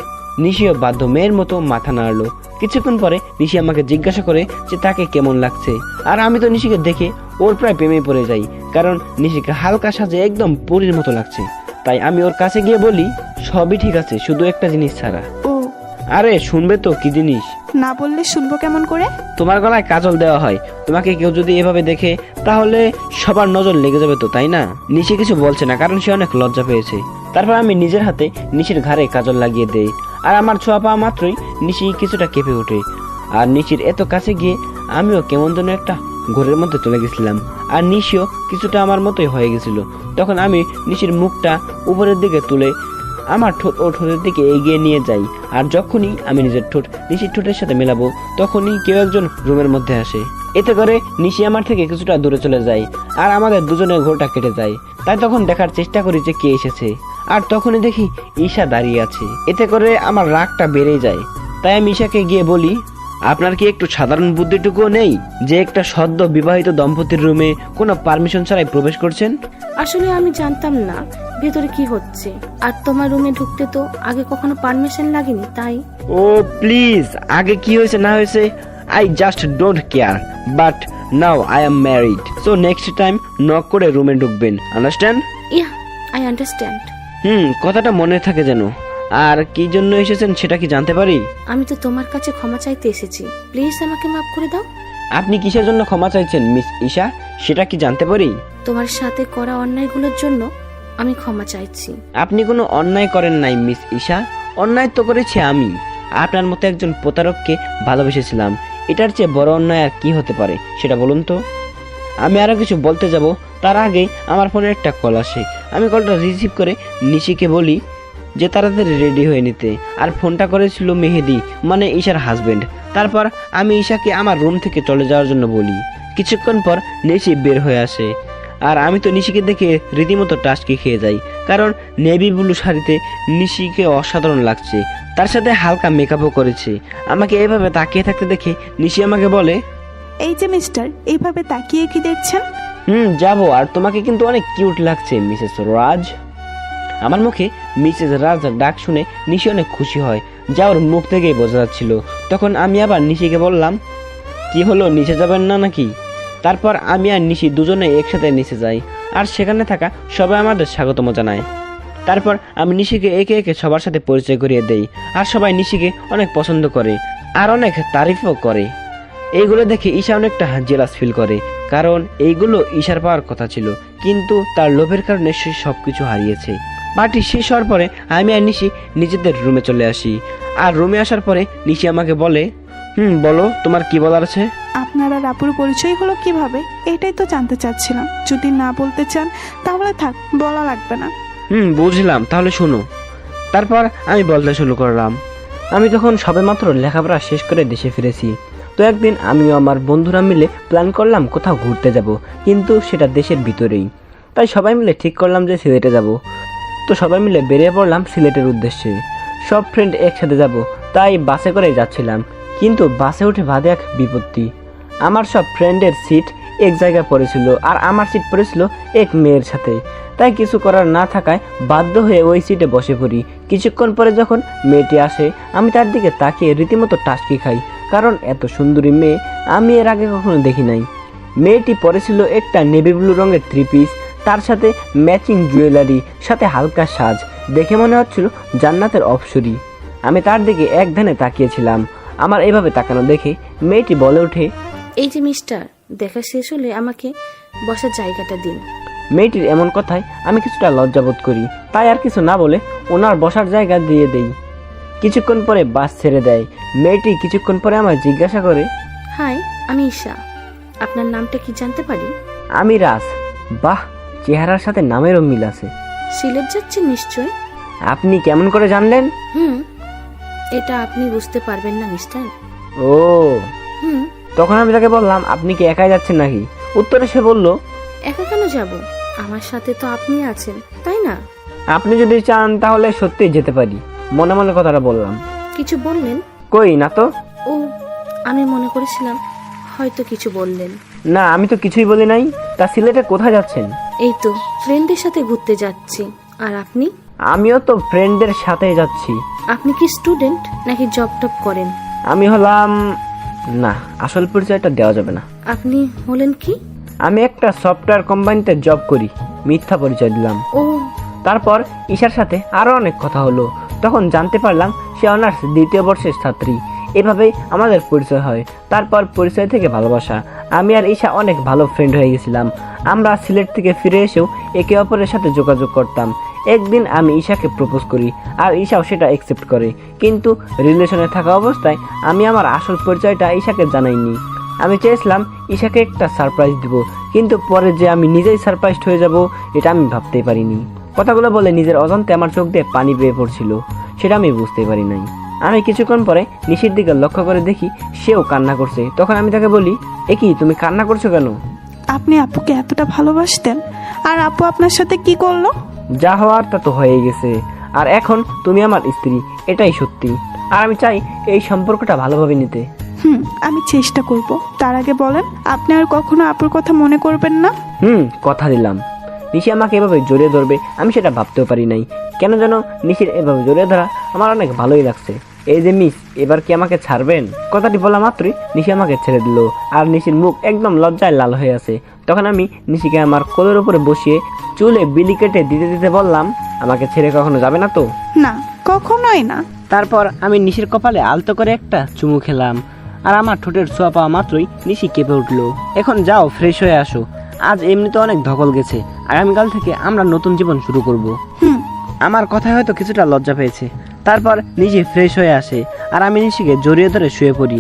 S2: নিশিও বাধ্য মেয়ের মতো মাথা নাড়লো। কিছুক্ষণ পরে নিশি আমাকে জিজ্ঞাসা করে যে তাকে কেমন লাগছে। আর আমি তো নিশিকে দেখে ওর প্রায় প্রেমে পড়ে যাই, কারণ নিশিকে হালকা সাজে একদম পরীর মতো লাগছে। তাই আমি ওর কাছে গিয়ে বলি, সবই ঠিক আছে, শুধু একটা জিনিস ছাড়া।
S6: ও
S2: আরে শুনবে তো কি জিনিস?
S6: না বললে শুনবো কেমন করে?
S2: তোমার গলায় কাজল দেওয়া হয়, তোমাকে কেউ যদি এভাবে দেখে তাহলে সবার নজর লেগে যাবে তো, তাই না? নিশি কিছু বলছে না, কারণ সে অনেক লজ্জা পেয়েছে। তারপর আমি নিজের হাতে নিশির ঘাড়ে কাজল লাগিয়ে দেই। আর আমার ছোঁয়া পাওয়া মাত্রই নিশি কিছুটা কেঁপে ওঠে। আর নিশির এত কাছে গিয়ে আমিও কেমন যেন একটা ঘোরের মধ্যে চলে গেছিলাম। আর নিশিও কিছুটা আমার মতোই হয়ে গেছিল। তখন আমি নিশির মুখটা উপরের দিকে তুলে আমার ঠোঁট ও ঠোঁটের দিকে এগিয়ে নিয়ে যাই। আর যখনই আমি নিজের ঠোঁট নিশির ঠোঁটের সাথে মেলাবো, তখনই কেউ একজন রুমের মধ্যে আসে। এতে করে নিশি আমার থেকে কিছুটা দূরে চলে যায় আর আমাদের দুজনের ঘোরটা কেটে যায়। তাই তখন দেখার চেষ্টা করি যে কে এসেছে। আর তখনই দেখি ঈশা দাঁড়িয়ে আছে। এতে করে আমার রাগটা বেড়ে যায়। তাই আমি ঈশাকে গিয়ে বলি, আপনার কি একটু সাধারণ বুদ্ধিটুকুও নেই যে একটা সদ্য বিবাহিত দম্পতির রুমে কোনো পারমিশন ছাড়াই প্রবেশ করছেন?
S1: আসলে আমি জানতাম না ভেতরে কি হচ্ছে, আর তোমার রুমে ঢুকতে তো আগে কখনো পারমিশন লাগেনি, তাই।
S2: ও প্লিজ, আগে কি হয়েছে না হয়েছে I just don't care, but now I am married, so next time knock করে রুমে ঢুকবেন, আন্ডারস্ট্যান্ড?
S1: Yeah, I understand.
S2: কথাটা মনে থাকে যেন। আর কি জন্য এসেছেন সেটা কি জানতে পারি?
S1: আমি তো তোমার কাছে ক্ষমা চাইতে এসেছি, প্লিজ আমাকে মাফ করে দাও।
S2: আপনি কিসের জন্য ক্ষমা চাইছেন মিস ঈশা, সেটা কি জানতে পারি?
S1: তোমার সাথে করা অন্যায়গুলোর জন্য আমি ক্ষমা চাইছি।
S2: আপনি কোনো অন্যায় করেন নাই মিস ঈশা, অন্যায় তো করেছি আমি। আপনার মতো একজন প্রতারককে ভালোবেসেছিলাম, এটার চেয়ে বড় অন্যায় আর কি হতে পারে সেটা বলুন তো। আমি আরো কিছু বলতে যাব, তার আগেই আমার ফোনে একটা কল আসে। আমি কলটা রিসিভ করে নিশিকে বলি, যে তাড়াতাড়ি রেডি হয়ে নিতে, আর ফোনটা করেছিল মেহেদি মানে ঈশার হাজবেন্ড। তারপর আমি ঈশাকে আমার রুম থেকে চলে যাওয়ার জন্য বলি। কিছুক্ষণ পর নিশি বের হয়ে আসে, আর আমি তো নিশিকে দেখে রীতিমতো টাস্কি খেয়ে যাই, কারণ নেভি ব্লু শাড়িতে নিশিকে অসাধারণ লাগছে, তার সাথে হালকা মেকআপও করেছে। আমাকে এভাবে তাকিয়ে থাকতে দেখে নিশি আমাকে বলে,
S6: এই যে মিস্টার, এইভাবে তাকিয়ে কি দেখছেন?
S2: যাবো, আর তোমাকে কিন্তু অনেক কিউট লাগছে মিসেস রাজ। আমার মুখে মিসেস রাজ ডাক শুনে নিশি অনেক খুশি হয়, যা ওর মুখ থেকেই বোঝা যাচ্ছিল। তখন আমি আবার নিশিকে বললাম, কি হলো, নিচে যাবেন না নাকি? তারপর আমি আর নিশি দুজনে একসাথে নিচে যাই, আর সেখানে থাকা সবাই আমাদের স্বাগতম জানায়। তারপর আমি নিশিকে একে একে সবার সাথে পরিচয় করিয়ে দেই, আর সবাই নিশিকে অনেক পছন্দ করে আর অনেক তারিফও করে। এইগুলো দেখে ঈশা অনেকটা জেলাস ফিল করে, কারণ এইগুলো ঈশার পাওয়ার কথা ছিল, কিন্তু তার লোভের কারণে সে সবকিছু হারিয়েছে। পার্টি শেষ হওয়ার পরে আমি আর নিশি নিজেদের রুমে চলে আসি, আর রুমে আসার পরে নিশি আমাকে বলে, বলো তোমার কি বলার আছে?
S6: আপনার আর আপুর পরিচয় হলো কিভাবে, এটাই তো জানতে চাচ্ছিলাম। যদি না বলতে চান তাহলে থাক, বলা লাগবে না।
S2: বুঝলাম, তাহলে শোনো। তারপর আমি বলতে শুরু করলাম। আমি তখন সবেমাত্র লেখাপড়া শেষ করে দেশে ফিরেছি। তো একদিন আমিও আমার বন্ধুরা মিলে প্ল্যান করলাম কোথাও ঘুরতে যাব, কিন্তু সেটা দেশের ভিতরেই। তাই সবাই মিলে ঠিক করলাম যে সিলেটে যাব। তো সবাই মিলে বেরিয়ে পড়লাম সিলেটের উদ্দেশ্যে। সব ফ্রেন্ড একসাথে যাব, তাই বাসে করে যাচ্ছিলাম। কিন্তু বাসে উঠে বাদে এক বিপত্তি। আমার সব ফ্রেন্ডের সিট এক জায়গায় পড়েছিল, আর আমার সিট পড়েছিল এক মেয়ের সাথে। তাই কিছু করার না থাকায় বাধ্য হয়ে ওই সিটে বসে পড়ি। কিছুক্ষণ পরে যখন মেয়েটি আসে, আমি তার দিকে তাকিয়ে রীতিমতো টাস্কি খাই, কারণ এত সুন্দরী মেয়ে আমি এর আগে কখনো দেখি নাই। মেয়েটি পরেছিল একটা নেভি ব্লু রঙের 3 পিস, তার সাথে ম্যাচিং জুয়েলারি, সাথে হালকা সাজ। দেখে মনে হচ্ছিল জান্নাতের অপসরী। আমি তার দিকে এক ধ্যানে তাকিয়েছিলাম। আমার এভাবে তাকানো দেখে মেয়েটি বলে ওঠে,
S1: এই যে মিস্টার, দেখা শেষ হলে আমাকে বসার জায়গাটা দিন।
S2: মেয়েটির এমন কথায় আমি কিছুটা লজ্জাবোধ করি, তাই আর কিছু না বলে ওনার বসার জায়গা দিয়ে দেই। কিছুক্ষণ পরে বাস ছেড়ে দেয়। মেয়েটি কিছুক্ষণ পরে আমায় জিজ্ঞাসা করে,
S1: হাই, আমি ঈশা, আপনার নামটা কি জানতে পারি?
S2: আমি রাজ। বাহ, চেহারার সাথে নামেরও মিল আছে।
S1: সিলেট যাচ্ছেন নিশ্চয়?
S2: আপনি কেমন করে জানলেন?
S1: এটা আপনি বুঝতে পারবেন না মিস্টার।
S2: ও, তখন আমি তাকে বললাম, আপনি কি একাই যাচ্ছেন নাকি? উত্তরে সে বলল,
S1: একা কেন যাব, আমার সাথে তো আপনি আছেন, তাই না?
S2: আপনি যদি চান তাহলে সত্যি যেতে পারি। মনে মনে কথাটা বললাম।
S1: কিছু বললেন?
S2: কই না তো।
S1: ও, আমি মনে করেছিলাম হয়তো কিছু বললেন।
S2: না, আমি তো কিছুই বলি নাই। তা সিলেটে কোথায় যাচ্ছেন?
S1: এই তো ফ্রেন্ডের সাথে ঘুরতে যাচ্ছি। আর আপনি?
S2: আমিও তো ফ্রেন্ডদের সাথে যাচ্ছি।
S1: আপনি কি স্টুডেন্ট নাকি জব টপ করেন?
S2: আমি হলাম, না, আসল পরিচয়টা দেওয়া যাবে না।
S1: আপনি হলেন কি?
S2: আমি একটা সফটওয়্যার কোম্পানিতে জব করি। মিথ্যা পরিচয় দিলাম।
S1: ও,
S2: তারপর ঈশার সাথে আরো অনেক কথা হলো। তখন জানতে পারলাম সে অনার্স 2য় বর্ষের ছাত্রী। এভাবেই আমাদের পরিচয় হয়। তারপর পরিচয় থেকে ভালোবাসা। আমি আর ঈশা অনেক ভালো ফ্রেন্ড হয়ে গেছিলাম। আমরা সিলেট থেকে ফিরে এসেও একে অপরের সাথে যোগাযোগ করতাম। একদিন আমি ঈশাকে প্রপোজ করি, আর ঈশাও সেটা অ্যাকসেপ্ট করে। কিন্তু রিলেশনে থাকা অবস্থায় আমি আমার আসল পরিচয়টা ঈশাকে জানাইনি। আমি চেয়েছিলাম ঈশাকে একটা সারপ্রাইজ দিব, কিন্তু পরে যে আমি নিজেই সারপ্রাইজড হয়ে যাব এটা আমি ভাবতেই পারিনি। কথাগুলো বলে নিজের অজান্তে আমার চোখ দিয়ে পানি বেয়ে পড়ছিল, সেটা আমি বুঝতেই পারি নাই। আমি কিছুক্ষণ পরে নিশির দিকে লক্ষ্য করে দেখি সেও কান্না করছে। তখন আমি তাকে বলি, এ কি, তুমি কান্না করছো কেন?
S6: আপনি আপুকে এতটা ভালোবাসতেন, আর আপু আপনার সাথে কি করলো?
S2: যা হওয়ার তা তো হয়ে গেছে, আর এখন তুমি আমার স্ত্রী, এটাই সত্যি। আর আমি চাই এই সম্পর্কটা ভালোভাবে নিতে।
S6: আমি চেষ্টা করব। তার আগে বলেন, আপনি আর কখনো আপুর কথা মনে করবেন না?
S2: কথা দিলাম। নিশি আমাকে এভাবে জড়িয়ে ধরবে আমি সেটা ভাবতেও পারি নাই। কেন যেন নিশির এভাবে জড়িয়ে ধরা আমার অনেক ভালোই লাগছে। এই যে মিস, এবার কি আমাকে ছাড়বেন? কথাটি বলা মাত্রই নিশি আমাকে ছেড়ে দিল, আর নিশির মুখ একদম লজ্জায় লাল হয়ে আছে। তখন আমি নিশিকে আমার কোলের উপরে বসিয়ে চুলে বিলি কেটে দিতে দিতে বললাম, আমাকে ছেড়ে কখনো যাবে না তো?
S6: না, কখনোই না।
S2: তারপর আমি নিশির কপালে আলতো করে একটা চুমু খেলাম, আর আমার ঠোঁটের ছোঁয়া পাওয়া মাত্রই নিশি কেঁপে উঠলো। এখন যাও, ফ্রেশ হয়ে আসো। আজ এমনিতে অনেক ধকল গেছে, আগামীকাল থেকে আমরা নতুন জীবন শুরু করব। আমার কথায় হয়তো কিছুটা লজ্জা পেয়েছে। তারপর নিশি ফ্রেশ হয়ে আসে, আর আমি নিশিকে জড়িয়ে ধরে শুয়ে পড়ি।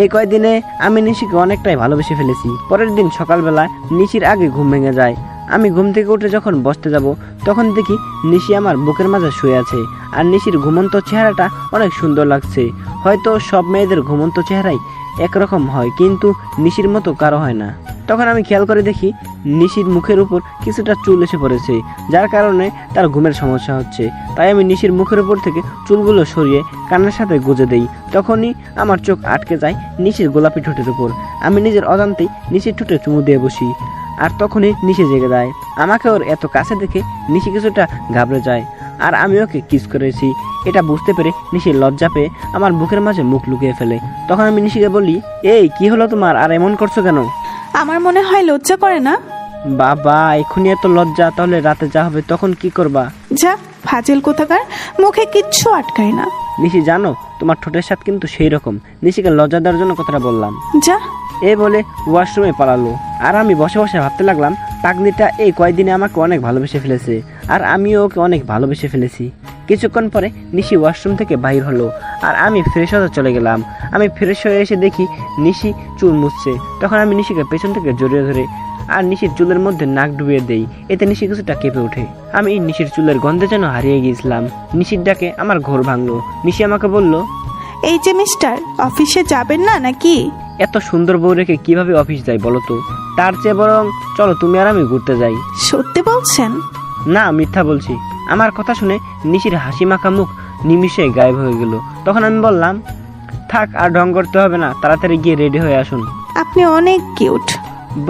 S2: এই কয়েকদিনে আমি নিশিকে অনেকটাই ভালোবেসে ফেলেছি। পরের দিন সকালবেলা নিশির আগে ঘুম ভেঙে যায়। আমি ঘুম থেকে উঠে যখন বসতে যাব তখন দেখি নিশি আমার বুকের মাঝে শুয়ে আছে। আর নিশির ঘুমন্ত চেহারাটা অনেক সুন্দর লাগছে। হয়তো সব মেয়েদের ঘুমন্ত চেহারাই একরকম হয়, কিন্তু নিশির মতো কারো হয় না। তখন আমি খেয়াল করে দেখি নিশির মুখের উপর কিছুটা চুল এসে পড়েছে, যার কারণে তার ঘুমের সমস্যা হচ্ছে। তাই আমি নিশির মুখের উপর থেকে চুলগুলো সরিয়ে কান্নার সাথে গুজে দেই। তখনই আমার চোখ আটকে যায় নিশির গোলাপি ঠোঁটের উপর। আমি নিজের অজান্তেই নিশির ঠোঁটে চুমু দিয়ে বসি। আর তখনই নিশি জেগে যায়। আমাকে ওর এত কাছে দেখে নিশি কিছুটা ঘাবড়ে যায়। আর আমি ওকে কিস করেছি এটা বুঝতে পেরে নিশি লজ্জা পেয়ে আমার বুকের মাঝে মুখ লুকিয়ে ফেলে। তখন আমি নিশিকে বলি, এই কি হলো তোমার, আর এমন করছো কেন?
S6: আমার মনে হয় লজ্জা করে না।
S2: বাবা এখনই এত লজ্জা, তাহলে রাতে যা হবে তখন কি করবা?
S6: যা ফাজিল কোথাকার, মুখে কিচ্ছু আটকায় না।
S2: নিশি জানো তোমার ঠোঁটের স্বাদ কিন্তু সেই রকম। নিশিকে লজ্জা দেওয়ার জন্য কথাটা বললাম।
S6: যা।
S2: এ বলে ওয়াশরুমে পালালো। আর আমি বসে বসে ভাবতে লাগলাম, পাগলিটা এই কয়েকদিনে আমাকে অনেক ভালোবেসে ফেলেছে, আর আমিও ওকে অনেক ভালোবেসে ফেলেছি। কিছুক্ষণ পরে নিশি ওয়াশরুম থেকে বাইর হলো, আর আমি ফ্রেশ হতে চলে গেলাম। আমি ফ্রেশ হয়ে এসে দেখি নিশি চুল মুছছে। তখন আমি নিশিকে পেছন থেকে জড়িয়ে ধরে আর নিশির চুলের মধ্যে নাক ডুবিয়ে দেই। এতে নিশি কিছুটা কেঁপে ওঠে। আমি নিশির চুলের গন্ধে যেন হারিয়ে গিয়েছিলাম। নিশির ডাকে আমার ঘোর ভাঙলো। নিশি আমাকে বলল,
S6: এই যে মিস্টার, অফিসে যাবেন না নাকি?
S2: এত সুন্দর বউ রেখে কিভাবে অফিস যাই বলো তো? তার চেয়ে বরং চলো তুমি আর আমি ঘুরতে যাই।
S6: সত্যি বলছেন?
S2: না, মিথ্যা বলছি। আমার কথা শুনে নিশির হাসি মাখা মুখ নিমিষে গায়েব হয়ে গেল। তখন আমি বললাম, থাক আর ঢং করতে হবে না, তাড়াতাড়ি গিয়ে রেডি হয়ে আসুন।
S6: আপনি অনেক কিউট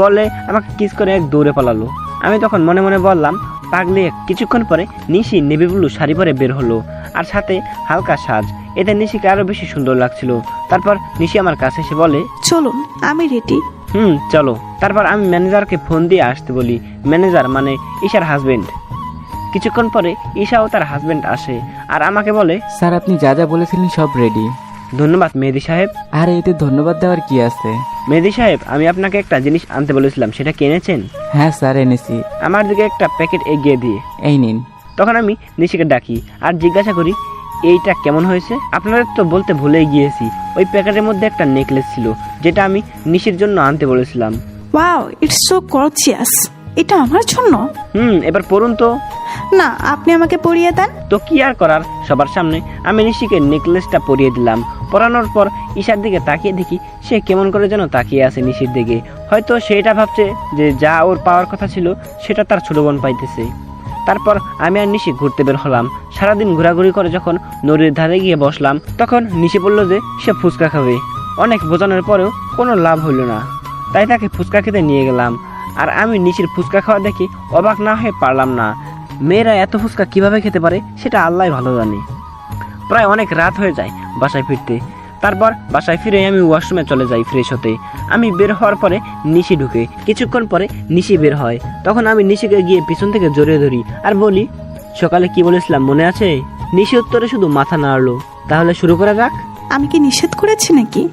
S2: বলে আমাকে কিস করে এক দৌড়ে পালালো। আমি তখন মনে মনে বললাম, পাগলি। কিছুক্ষণ পরে নিশি নেভি ব্লু শাড়ি পরে বের হলো, আর সাথে হালকা সাজ। এতে নিশিকে আরো বেশি সুন্দর লাগছিল। তারপর নিশি আমার কাছে এসে বলে,
S6: চলুন আমি রেডি।
S2: চলো। তারপর আমি ম্যানেজারকে ফোন দিয়ে আসতে বলি। ম্যানেজার মানে ঈশার হাজবেন্ড। কিছুক্ষণ পরে ঈশাও তার হাজবেন্ড আসে আর আমাকে বলে,
S7: স্যার আপনি যা যা বলেছিলেন সব রেডি।
S2: ধন্যবাদ মেহেদি সাহেব।
S7: আর এতে ধন্যবাদ দেওয়ার কি আছে?
S2: মেহেদি সাহেব, আমি আপনাকে একটা জিনিস আনতে বলেছিলাম, সেটা কি এনেছেন?
S7: হ্যাঁ স্যার এনেছি।
S2: আমার দিকে একটা প্যাকেট এগিয়ে দিয়ে।
S7: এই নিন।
S2: তখন আমি নিশিকে ডাকি আর জিজ্ঞাসা করি, এইটা কেমন হয়েছে? আপনাদের তো বলতে ভুলেই গিয়েছি, ওই প্যাকেটের মধ্যে একটা নেকলেস ছিল, যেটা আমি নিশির জন্য আনতে বলেছিলাম।
S6: Wow, it's so gorgeous. এটা আমার জন্য?
S2: এবার পড়ুন তো।
S6: না, আপনি আমাকে পরিয়ে দেন।
S2: তো কি আর করার, সবার সামনে আমি নিশিকে নেকলেসটা পরিয়ে দিলাম। পরানোর পর ঈশার দিকে তাকিয়ে দেখি সে কেমন করে যেন তাকিয়ে আছে নিশির দিকে। হয়তো সেটা ভাবছে যে যা ওর পাওয়ার কথা ছিল সেটা তার ছোট বোন পাইতেছে। তারপর আমি আর নিশি ঘুরতে বের হলাম। সারাদিন ঘোরাঘুরি করে যখন নদীর ধারে গিয়ে বসলাম, তখন নিশি বলল যে সে ফুচকা খাবে। অনেক বোঝানোর পরেও কোনো লাভ হইল না, তাই তাকে ফুচকা খেতে নিয়ে গেলাম। আর আমি নিশির ফুচকা খাওয়া দেখি অবাক না হয়ে পারলাম না। মেয়েরা এত ফুচকা কিভাবে খেতে পারে সেটা আল্লাহ ভালো জানে। প্রায় অনেক রাত হয়ে যায় বাসায় ফিরতে। তারপর বাসায় ফিরে আমি ওয়াশরুমে চলে যাই ফ্রেশ হতে। আমি বের হওয়ার পরে নিশি ঢুকে। কিছুক্ষণ পরে নিশি বের হয়। তখন আমি নিশিকে গিয়ে পিছন থেকে জড়িয়ে ধরি আর বলি, সকালে কি বলেছিলাম মনে আছে? নিশি উত্তরে শুধু মাথা নাড়লো। তাহলে শুরু করা যাক।
S6: আমি কি নিষেধ করেছি নাকি?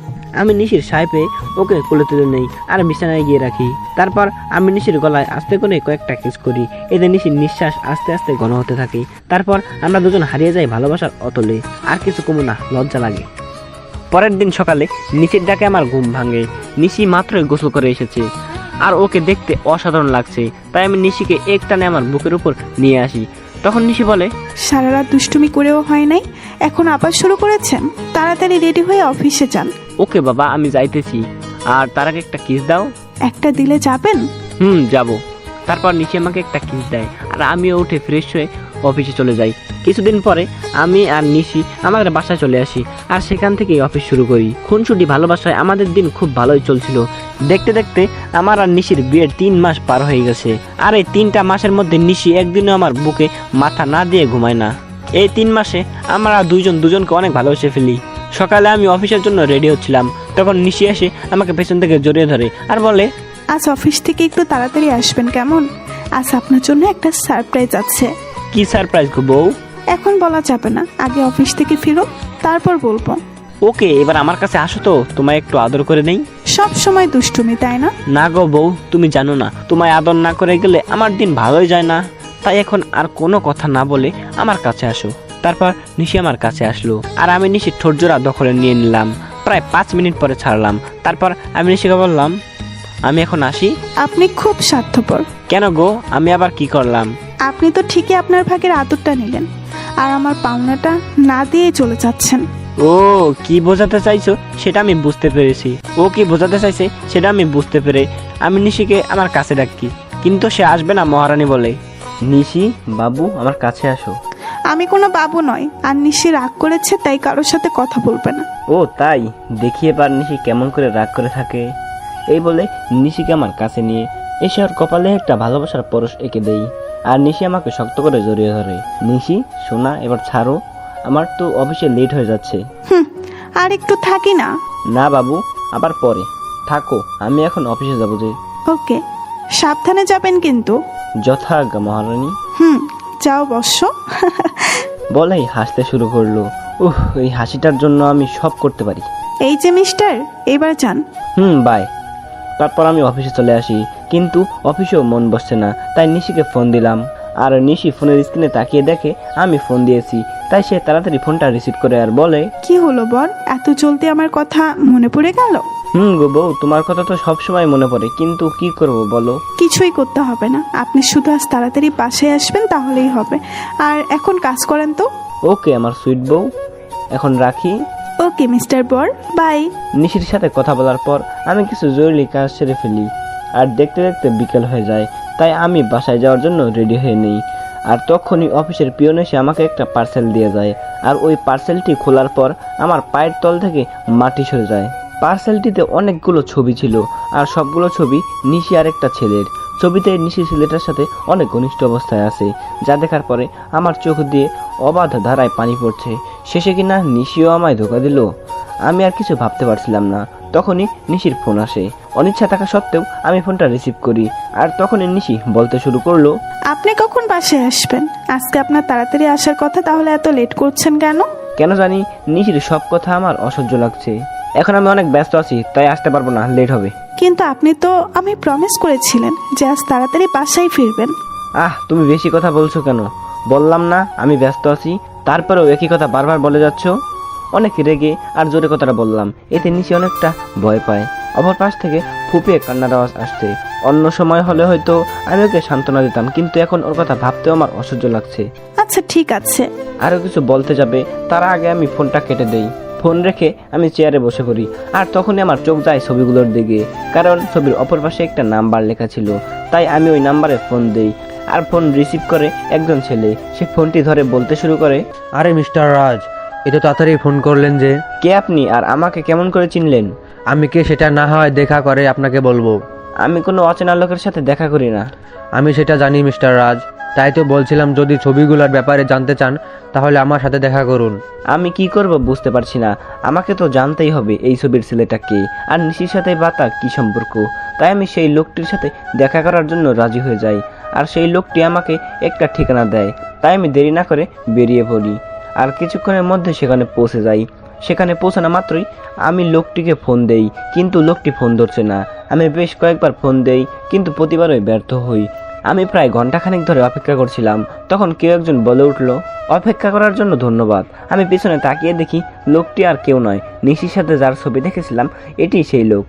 S2: আমি নিশির সায় পেয়ে ওকে কোলে তুলে নেই আর বিছানায় গিয়ে রাখি। তারপর আমি নিশির গলায় আস্তে করে কয়েকটা কিস করি। এতে নিশির নিঃশ্বাস আস্তে আস্তে ঘন হতে থাকে। তারপর আমরা দুজন হারিয়ে যাই ভালোবাসার অতলে। আর কিছু কমু না, লজ্জা লাগে। পরের দিন সকালে নিশির ডাকে আমার ঘুম ভাঙে। নিশি মাত্রই গোসল করে এসেছে আর ওকে দেখতে অসাধারণ লাগছে। তাই আমি নিশিকে এক টানে আমার বুকের উপর নিয়ে আসি। তখন নিশি বলে,
S6: সারা রাত দুষ্টুমি করেও হয় নাই, এখন আবার শুরু করেছেন? তাড়াতাড়ি রেডি হয়ে অফিসে যান।
S2: ওকে বাবা, আমি যাইতেছি। আর তার আগে একটা কিস দাও।
S6: একটা দিলে যাবেন?
S2: যাবো। তারপর নিশি আমাকে একটা কিস দেয় আর আমিও উঠে ফ্রেশ হয়ে অফিসে চলে যাই। কিছুদিন পরে আমি আর নিশি আমাদের বাসায় চলে আসি আর সেখান থেকেই অফিস শুরু করি। খুনসুটি ভালোবাসায় আমাদের দিন খুব ভালোই চলছিল। দেখতে দেখতে আমার আর নিশির বিয়ের 3 মাস পার হয়ে গেছে। আর এই 3টা মাসের মধ্যে নিশি একদিনও আমার বুকে মাথা না দিয়ে ঘুমায় না। এই 3 মাসে আমরা দুজনকে অনেক ভালোবেসে ফেলি। সকালে আমি অফিসের জন্য রেডি হচ্ছিলাম, তখন নিশি এসে আমাকে পেছন থেকে জড়িয়ে ধরে আর বলে,
S6: আজ অফিস থেকে একটু তাড়াতাড়ি আসবেন কেমন? আজ আপনার জন্য একটা সারপ্রাইজ আছে।
S2: কি সারপ্রাইজ গো বউ?
S6: এখন বলা যাবে না, আগে অফিস থেকে ফিরো, তারপর বলবো।
S2: ওকে, এবার আমার কাছে আসো তো, তোমায় একটু আদর করে নেই।
S6: সব সময় দুষ্টুমি, তাই না?
S2: না গো বউ, তুমি জানো না, তোমায় আদর না করে গেলে আমার দিন ভালোই যায় না। তাই এখন আর কোনো কথা না বলে আমার কাছে আসো। তারপর নিশি আমার কাছে আসলো আর আমি নিশির ঠোঁট জোড়া দখলে নিয়ে নিলাম। প্রায় 5 মিনিট পরে ছাড়লাম। তারপর আমি নিশিকে বললাম, আমি এখন আসি।
S6: আপনি খুব স্বার্থপর।
S2: কেন গো, আমি আবার কি করলাম?
S6: আপনি তো ঠিকই আপনার ভাগের আদরটা নিলেন, আর আমার পাওনাটা না দিয়ে চলে যাচ্ছেন।
S2: ও কি বোঝাতে চাইছো সেটা আমি বুঝতে পেরেছি। ও কি বোঝাতে চাইছে সেটা আমি বুঝতে পেরে আমি নিশিকে আমার কাছে ডাকি, কিন্তু সে আসবে না মহারানী বলে। নিশি বাবু, আমার কাছে আসো।
S6: আমি কোনো বাবু নয়, আর নিশি রাগ করেছে তাই কারোর সাথে কথা বলবে না।
S2: ও তাই, দেখিয়ে পার নিশি কেমন করে রাগ করে থাকে। এই বলে নিশিকে আমার কাছে নিয়ে এসে ওর কপালে একটা ভালোবাসার পরশ এঁকে দেই, আর নিশি আমাকে শক্ত করে জড়িয়ে ধরে। নিশি সোনা, এবার ছাড়ো, আমার তো অফিসে লেট হয়ে যাচ্ছে।
S6: আর একটু থাকি না?
S2: না বাবু, আবার পরে থাকো, আমি এখন অফিসে যাবো যে।
S6: ওকে, সাবধানে যাবেন কিন্তু।
S2: যথাজ্ঞা মহারানী।
S6: যাও বর্ষ।
S2: বলেই হাসতে শুরু করলো। এই হাসিটার জন্য আমি সব করতে পারি।
S6: এই যে মিস্টার, এবার যান।
S2: বাই। তারপর আমি অফিসে চলে আসি, কিন্তু অফিসেও মন বসছে না, তাই নিশিকে ফোন দিলাম। আর নিশি ফোনের স্ক্রিনে তাকিয়ে দেখে আমি ফোন দিয়েছি, তাই সে তাড়াতাড়ি ফোনটা রিসিভ করে আর বলে,
S6: কি হলো বর, এত জলদি আমার কথা মনে পড়ে গেল?
S2: গো বউ, তোমার কথা তো সবসময় মনে পড়ে, কিন্তু কি করব বলো।
S6: কিছুই করতে হবে না, আপনি শুধু আজ তাড়াতাড়ি পাশে আসবেন তাহলেই হবে। আর এখন কাজ করেন তো।
S2: ওকে আমার সুইট বউ, এখন রাখি।
S6: ওকে মিস্টার বর, বাই।
S2: নিশির সাথে কথা বলার পর আমি কিছু জরুরি কাজ সেরে ফেলি, আর দেখতে দেখতে বিকেল হয়ে যায়, তাই আমি বাসায় যাওয়ার জন্য রেডি হয়ে নেই। আর তখনই অফিসের পিয়ন এসে আমাকে একটা পার্সেল দিয়ে যায়, আর ওই পার্সেলটি খোলার পর আমার পায়ের তল থেকে মাটি সরে যায়। পার্সেলটিতে অনেকগুলো ছবি ছিল, আর সবগুলো ছবি নিশি আর একটা ছেলের। ছবিতে নিশি ছেলেটার সাথে অনেক ঘনিষ্ঠ অবস্থায় আছে, যা দেখার পরে আমার চোখ দিয়ে অবাধ ধারায় পানি পড়ছে। শেষে কিনা নিশিও আমায় ধোকা দিল। আমি আর কিছু ভাবতে পারছিলাম না। তখনই নিশির ফোন আসে। অনিচ্ছা থাকা সত্ত্বেও আমি ফোনটা রিসিভ করি, আর তখনই নিশি বলতে শুরু করলো,
S6: আপনি কখন বাসায় আসবেন? আজকে আপনার তাড়াতাড়ি আসার কথা, তাহলে এত লেট করছেন কেন?
S2: কেন জানি নিশির সব কথা আমার অসহ্য লাগছে। এখন আমি অনেক ব্যস্ত আছি, তাই আসতে পারবো না, লেট হবে।
S6: কিন্তু আপনি তো আমি প্রমিস করেছিলেন যে আজ তাড়াতাড়ি বাসায় ফিরবেন।
S2: তুমি বেশি কথা বলছো কেন? বললাম না আমি ব্যস্ত আছি, তারপরেও একই কথা বারবার বলে যাচ্ছ। অনেক রেগে আর জোরে কথাটা বললাম, এতে নিশি অনেকটা ভয় পায়। অপর পাশ থেকে ফুপিয়ে কান্নার আওয়াজ আসছে। অন্য সময় হলে হয়তো আমি ওকে সান্ত্বনা দিতাম, কিন্তু এখন ওর কথা ভাবতেও আমার অসহ্য লাগছে।
S6: আচ্ছা ঠিক আছে।
S2: আরও কিছু বলতে যাবে, তার আগে আমি ফোনটা কেটে দেই। ফোন রেখে আমি চেয়ারে বসে পড়ি, আর তখনই আমার চোখ যায় ছবিগুলোর দিকে, কারণ ছবির অপর পাশে একটা নাম্বার লেখা ছিল। তাই আমি ওই নাম্বারে ফোন দেই, আর ফোন রিসিভ করে একজন ছেলে। সে ফোনটি ধরে বলতে শুরু করে,
S8: আরে মিস্টার রাজ, এত তাড়াতাড়ি ফোন করলেন যে?
S2: কে আপনি, আর আমাকে কেমন করে চিনলেন?
S8: আমি কে সেটা না হয় দেখা করে আপনাকে বলবো।
S2: আমি কোনো অচেনা লোকের সাথে দেখা করি না।
S8: আমি সেটা জানি মিস্টার রাজ, তাই তো বলছিলাম যদি ছবিগুলোর ব্যাপারে জানতে চান তাহলে আমার সাথে দেখা করুন।
S2: আমি কি করব বুঝতে পারছি না। আমাকে তো জানতেই হবে এই ছবির ছেলেটা কে, আর নিশির সাথে বা তার কি সম্পর্ক। তাই আমি সেই লোকটির সাথে দেখা করার জন্য রাজি হয়ে যাই, আর সেই লোকটি আমাকে একটা ঠিকানা দেয়। তাই আমি দেরি না করে বেরিয়ে পড়ি, আর কিছুক্ষণের মধ্যে সেখানে পৌঁছে যাই। সেখানে পৌঁছানো মাত্রই আমি লোকটিকে ফোন দেই, কিন্তু লোকটি ফোন ধরছে না। আমি বেশ কয়েকবার ফোন দেই, কিন্তু প্রতিবারই ব্যর্থ হই। আমি প্রায় ঘন্টাখানেক ধরে অপেক্ষা করছিলাম। তখন কেউ একজন বলে উঠল, অপেক্ষা করার জন্য ধন্যবাদ। আমি পিছনে তাকিয়ে দেখি লোকটি আর কেউ নয়, নিশির সাথে যার ছবি দেখেছিলাম এটি সেই লোক।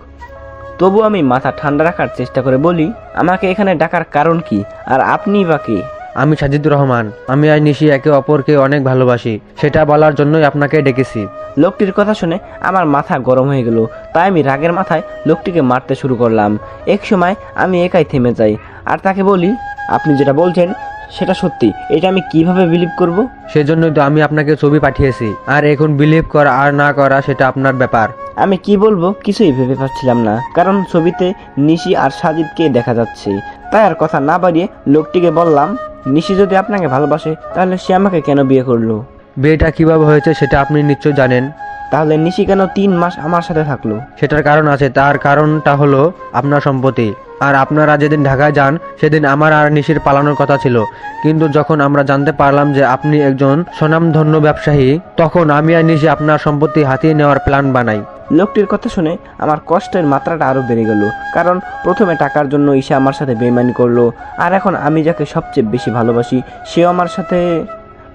S2: তবু আমি মাথা ঠান্ডা রাখার চেষ্টা করে বলি, আমাকে এখানে ডাকার কারণ কি, আর আপনিই বা কে?
S8: আমি সাজিদুর রহমান, আমি আর নিশি একে অপরকে অনেক ভালোবাসি, সেটা বলার জন্যই আপনাকে ডেকেছি।
S2: লোকটির কথা শুনে আমার মাথা গরম হয়ে গেল, তাই আমি রাগের মাথায় লোকটিকে মারতে শুরু করলাম। এক সময় আমি একাই থেমে যাই, আর তাকে বলি, আপনি যেটা বলছেন সেটা সত্যি, এটা আমি কিভাবে বিলিভ করব?
S8: সেজন্যই তো আমি আপনাকে ছবি পাঠিয়েছি, আর এখন বিলিভ করা আর না করা সেটা আপনার ব্যাপার।
S2: আমি কি বলবো কিছুই ভেবে পাচ্ছিলাম না, কারণ ছবিতে নিশি আর সাজিদকে দেখা যাচ্ছে। তাই আর কথা না বাড়িয়ে লোকটিকে বললাম, নিশি যদি আপনাকে ভালোবাসে তাহলে সে আমাকে কেন বিয়ে করলো?
S8: বিয়েটা কিভাবে হয়েছে সেটা আপনি নিশ্চয় জানেন।
S2: তাহলে নিশি কেন 3 মাস আমার সাথে থাকলো?
S8: সেটার কারণ আছে, তার কারণটা হলো আপনার সম্পত্তি। আর আপনারা যেদিন ঢাকায় যান সেদিন আমার আর নিশির পালানোর কথা ছিল, কিন্তু যখন আমরা জানতে পারলাম যে আপনি একজন স্বনামধন্য ব্যবসায়ী, তখন আমি আর নিশি আপনার সম্পত্তি হাতিয়ে নেওয়ার প্ল্যান বানাই।
S2: লোকটির কথা শুনে আমার কষ্টের মাত্রাটা আরো বেড়ে গেল, কারণ প্রথমে টাকার জন্য ঈশা আমার সাথে বেইমানি করলো, আর এখন আমি যাকে সবচেয়ে বেশি ভালোবাসি সেও আমার সাথে।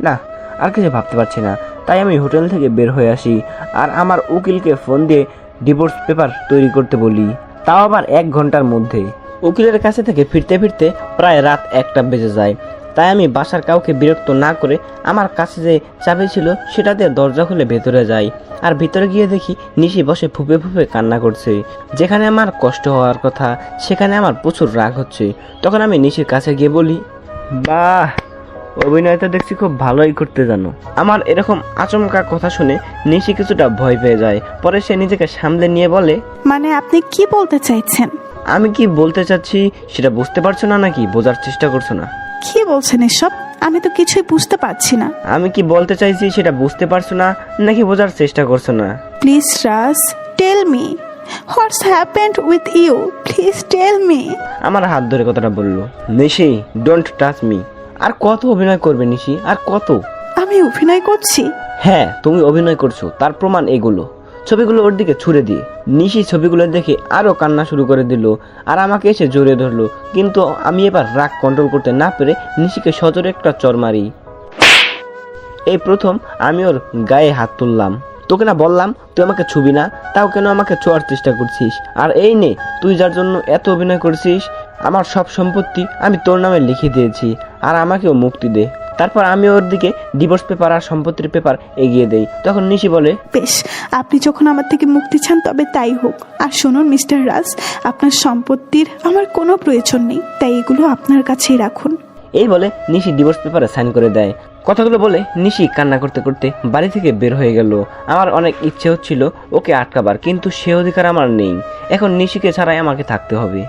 S2: না, আর কিছু ভাবতে পারছি না। তাই আমি হোটেল থেকে বের হয়ে আসি, আর আমার উকিলকে ফোন দিয়ে ডিভোর্স পেপার তৈরি করতে বলি। তাও আবার 1 ঘন্টার মধ্যে। উকিলের কাছে থেকে ফিরতে ফিরতে প্রায় রাত 1টা বেজে যায়। তাই আমি বাসার কাউকে বিরক্ত না করে আমার কাছে যে চাবি ছিল সেটা দিয়ে দরজা খুলে ভেতরে যাই। আর ভিতরে গিয়ে দেখি নিশি বসে ফুপে ফুপে কান্না করছে। যেখানে আমার কষ্ট হওয়ার কথা সেখানে আমার প্রচুর রাগ হচ্ছে। তখন আমি নিশির কাছে গিয়ে বলি, বাহ, অভিনয় তো দেখছি খুব ভালোই করতে জানো। আমার এরকম আচমকা কথা শুনে নিশি কিছুটা ভয় পেয়ে যায়। পরে সে নিজেকে সামলে নিয়ে বলে,
S6: মানে আপনি কি বলতে চাইছেন?
S2: আমি কি বলতে চাচ্ছি সেটা বুঝতে পারছো না নাকি বোঝার চেষ্টা করছো না?
S6: কি বলছেন এসব? আমি তো কিছুই বুঝতে পারছি না।
S2: আমি কি বলতে চাইছি সেটা বুঝতে পারছো না নাকি বোঝার চেষ্টা করছো না?
S6: Please Raj, tell me what's happened with you, please tell me.
S2: আমার হাত ধরে কথাটা বললো, নিশি ডোন্ট টাচ মি। আর কত অভিনয় করবে নিশি, আর কত?
S6: আমি অভিনয় করছি?
S2: হ্যাঁ, তুমি অভিনয় করছো, তার প্রমাণ এগুলো। ছবিগুলো ওর দিকে ছুড়ে দিয়ে নিশি ছবিগুলো দেখে আরো কান্না শুরু করে দিল আর আমাকে এসে জড়িয়ে ধরলো। কিন্তু আমি এবার রাগ কন্ট্রোল করতে না পেরে নিশিকে সজোরে একটা চর মারি। এই প্রথম আমি ওর গায়ে হাত তুললাম। তোকে না বললাম তুই আমাকে ছুবি না, তাও কেন আমাকে ছোঁয়ার চেষ্টা করছিস? আর এই নে, তুই যার জন্য এত অভিনয় করছিস, আমার সব সম্পত্তি আমি তোর নামে লিখে দিয়েছি, আর আমাকেও মুক্তি দে। তারপর আমি ওর দিকে ডিভোর্স পেপার আর সম্পত্তির পেপার এগিয়ে দেই। তখন নিশি বলে,
S6: বেশ, আপনি যখন আমার থেকে মুক্তি চান তবে তাই হোক। আর শুনুন মিস্টার রাজ, আপনার সম্পত্তির আমার কোনো প্রয়োজন নেই, তাই এগুলো আপনার কাছেই রাখুন।
S2: এই বলে নিশি ডিভোর্স পেপারে সাইন করে দেয়। কথাগুলো বলে নিশি কান্না করতে করতে বাড়ি থেকে বের হয়ে গেল। আমার অনেক ইচ্ছে হচ্ছিল ওকে আটকাবার, কিন্তু সে অধিকার আমার নেই। এখন নিশিকে ছাড়াই আমাকে থাকতে হবে।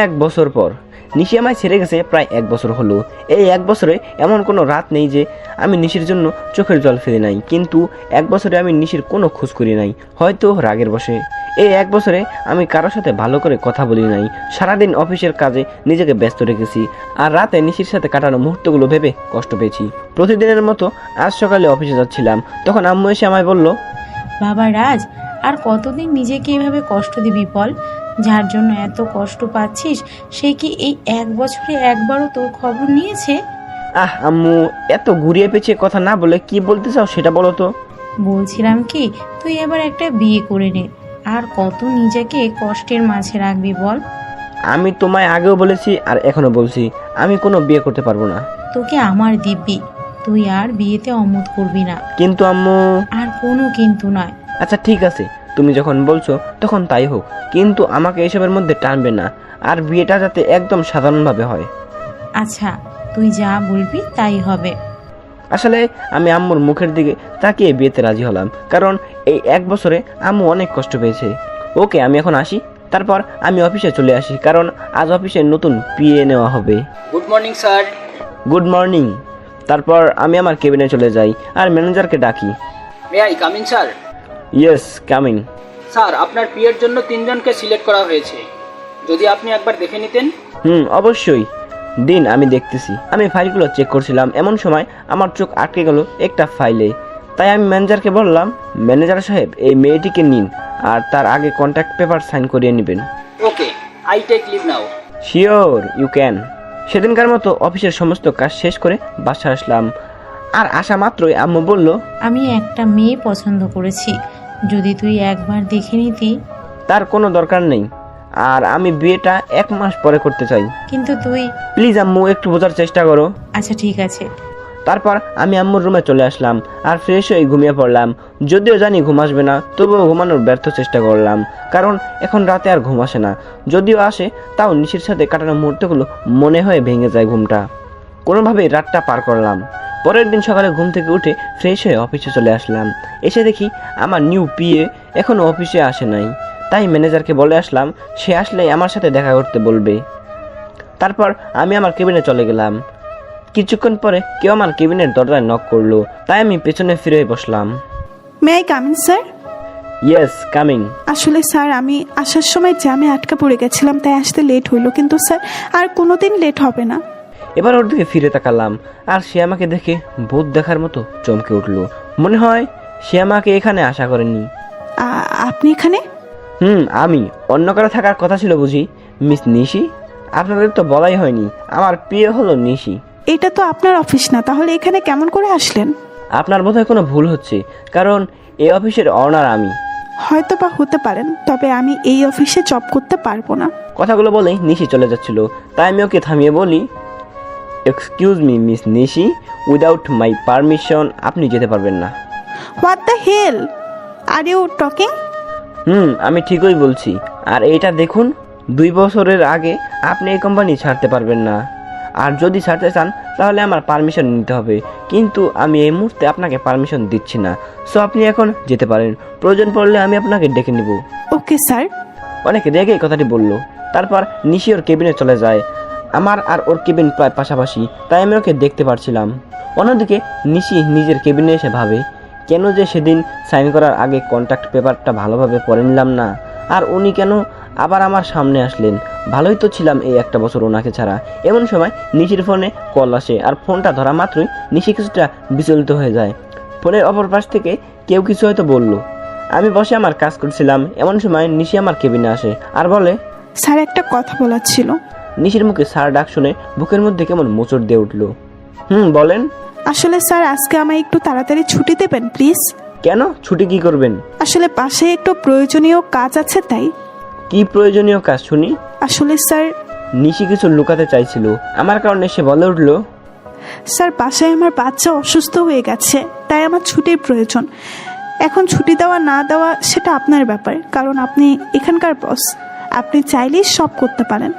S2: 1 বছর পর নিশি আমায় ছেড়ে গেছে। প্রায় 1 বছর হলো। এই 1 বছরে এমন কোনো রাত নেই যে আমি নিশির জন্য চোখের জল ফেলি নাই, কিন্তু 1 বছরে আমি নিশির কোনো খোঁজ করি নাই, হয়তো রাগের বশে। এই 1 বছরে আমি কারোর সাথে ভালো করে কথা বলি নাই। সারাদিন অফিসের কাজে নিজেকে ব্যস্ত রেখেছি, আর রাতে নিশির সাথে কাটানো মুহূর্তগুলো ভেবে কষ্ট পেয়েছি। প্রতিদিনের মতো আজ সকালে অফিসে যাচ্ছিলাম, তখন আম্মু এসে আমায় বলল,
S4: বাবা রাজ, আর কতদিন নিজেকে এভাবে কষ্ট দিবি বল? যার জন্য এত কষ্ট পাচ্ছিস সে কি এই 1 বছরে একবারও তোর খবর নিয়েছে?
S2: আম্মু, এত ঘুরিয়ে পেঁচিয়ে কথা না বলে কি বলতে চাও সেটা বলো তো।
S4: বলছিলাম কি, তুই এবার একটা বিয়ে করে নে। আর কত নিজেকে কষ্টের মাঝে রাখবি বল?
S2: আমি তোমায় আগেও বলেছি আর এখনো বলছি, আমি কোনো বিয়ে করতে পারবো না।
S4: তোকে আমার দিব্যি, তুই আর বিয়েতে অমত করবি না।
S2: কিন্তু আম্মু।
S4: আর কোনো কিন্তু নয়।
S2: আচ্ছা ঠিক আছে, তুমি যখন বলছো তখন তাই হোক, কিন্তু আমাকে এসবের মধ্যে টানবে না, আর বিয়েটা যাতে একদম সাধারণভাবে হয়।
S4: আচ্ছা, তুই যা বলবি তাই হবে।
S2: আসলে আমি আম্মুর মুখের দিকে তাকিয়ে বিয়েতে রাজি হলাম, কারণ এই 1 বছরে আম্মু অনেক কষ্ট পেয়েছে। ওকে, আমি এখন আসি। তারপর আমি অফিসে চলে আসি, কারণ আজ অফিসে নতুন পিএ নেওয়া হবে।
S9: Good morning sir.
S2: Good morning. তারপর আমি আমার কেবিনে চলে যাই আর ম্যানেজারকে ডাকি।
S9: May I come in sir?
S2: Yes, coming.
S9: Sir, আপনার পিএর জন্য 3 জনকে সিলেক্ট করা হয়েছে, যদি আপনি একবার দেখে নিতেন।
S2: অবশ্যই দিন, আমি দেখতেছি। আমি ফাইলগুলো চেক করছিলাম, এমন সময় আমার চোখ আটকে গেল একটা ফাইলে। তাই আমি ম্যানেজারকে বললাম, ম্যানেজার সাহেব, এই মেয়েটিকে নিন আর তার আগে কন্ট্যাক্ট পেপার সাইন করিয়ে নেবেন।
S9: Okay, I take leave now.
S2: Sure, you can. সেদিনকার মতো অফিসের সমস্ত কাজ শেষ করে বাসায় আসলাম, আর আসা মাত্রই আম্মু বলল,
S4: আমি একটা মেয়ে পছন্দ করেছি, যদি তুই একবার দেখে নিতি।
S2: তার কোনো দরকার নেই, আর আমি বিয়েটা 1 মাস পরে করতে চাই।
S4: কিন্তু তুই।
S2: প্লিজ আম্মু, একটু বোঝার চেষ্টা করো।
S4: আচ্ছা ঠিক আছে।
S2: তারপর আমি আম্মুর রুমে চলে আসলাম আর ফ্রেশ হয়ে ঘুমিয়ে পড়লাম। যদিও জানি ঘুম আসবে না, তবুও ঘুমানোর ব্যর্থ চেষ্টা করলাম, কারণ এখন রাতে আর ঘুম আসে না। যদিও আসে, তাও নিশির সাথে কাটানো মুহূর্তগুলো মনে হয়ে ভেঙে যায় ঘুমটা। কোনোভাবেই রাতটা পার করলাম। পরের দিন সকালে ঘুম থেকে উঠে ফ্রেশ হয়ে অফিসে চলে আসলাম। এসে দেখি আমার নিউ পিএ এখনও অফিসে আসে নাই। তাই ম্যানেজারকে বলে আসলাম, সে আসলেই আমার সাথে দেখা করতে বলবে। তারপর আমি আমার কেবিনে চলে গেলাম। কিছুক্ষণ পরে কেউ আমার কেবিনের দরজায় নক করলো, তাই আমি পেছনে ফিরে বসলাম।
S6: May I come in sir?
S2: Yes, coming.
S6: আসলে স্যার, আমি আসার সময় জ্যামে আটকা পড়ে গেছিলাম, তাই আসতে লেট হইলো, কিন্তু স্যার আর কোনোদিন লেট হবে না।
S2: এবার ওর দিকে ফিরে তাকালাম, আর সে আমাকে দেখে ভূত দেখার মতো চমকে উঠলো। মনে হয় সে আমাকে এখানে আশা করেনি।
S6: আপনি এখানে?
S2: আমি। অন্য কারো থাকার কথা ছিল বুঝি? মিস নিশি, আপনাদের তো বলাই হয়নি, আমার প্রিয় হলো নিশি।
S6: এটা তো আপনার অফিস না, তাহলে এখানে কেমন করে আসলেন?
S2: আপনার বোধহয় কোনো ভুল হচ্ছে, কারণ এই অফিসের অনার আমি।
S6: হয়তো বা হতে পারেন, তবে আমি এই অফিসে জব করতে পারবো না।
S2: কথাগুলো বলেই নিশি চলে যাচ্ছিল, তাই আমি ওকে থামিয়ে বলি, excuse me miss Nishi, without my permission আপনি যেতে পারবেন না।
S6: What the hell are you talking?
S2: আমি ঠিকই বলছি। আর এইটা দেখুন, 2 বছরের আগে আপনি এই কোম্পানি ছাড়তে পারবেন না, আর যদি ছাড়তে চান তাহলে আমার পারমিশন নিতে হবে, কিন্তু আমি এই মুহূর্তে আপনাকে পারমিশন দিচ্ছি না। সো আপনি এখন যেতে পারেন, প্রয়োজন পড়লে আমি আপনাকে ডেকে নিব।
S6: Okay sir.
S2: অনেক রেগে এই কথাটি বলল। তারপর নিশি ওর কেবিনে চলে যায়। আমার আর ওর কেবিন প্রায় পাশাপাশি, তাই আমি ওকে দেখতে পারছিলাম। অন্যদিকে নিশি নিজের কেবিনে এসে ভাবে, কেন যে সেদিন সাইন করার আগে কন্ট্রাক্ট পেপারটা ভালোভাবে পড়ে নিলাম না, আর উনি কেন আবার আমার সামনে আসলেন। ভালোই তো ছিলাম এই 1 বছর ওনাকে ছাড়া। এমন সময় নিশির ফোনে কল আসে, আর ফোনটা ধরা মাত্রই নিশি কিছুটা বিচলিত হয়ে যায়। ফোনের অপর পাশ থেকে কেউ কিছু হয়তো বলল। আমি বসে আমার কাজ করছিলাম, এমন সময় নিশি আমার কেবিনে আসে আর বলে,
S6: স্যার একটা কথা বলার ছিল।
S2: নিশির মুখে স্যার ডাক শুনে বুকের মধ্যে কেমন মোচড় দিয়ে উঠল। বলেন।
S6: আসলে স্যার আজকে আমায় একটু তাড়াতাড়ি ছুটি দেবেন প্লিজ?
S2: কেন? ছুটি কি করবেন?
S6: আসলে পাশে একটু প্রয়োজনীয় কাজ আছে তাই।
S2: কি প্রয়োজনীয় কাজ শুনি?
S6: আসলে স্যার,
S2: নিশি কিছু লুকাতে চাইছিল, আমার কারণে সে বলে উঠল,
S6: স্যার বাসায় আমার বাচ্চা অসুস্থ হয়ে গেছে, তাই আমার ছুটির প্রয়োজন। এখন ছুটি দেওয়া না দেওয়া সেটা আপনার ব্যাপার, কারণ আপনি এখানকার বস। আপনি চাইলেই সব করতে পারেন।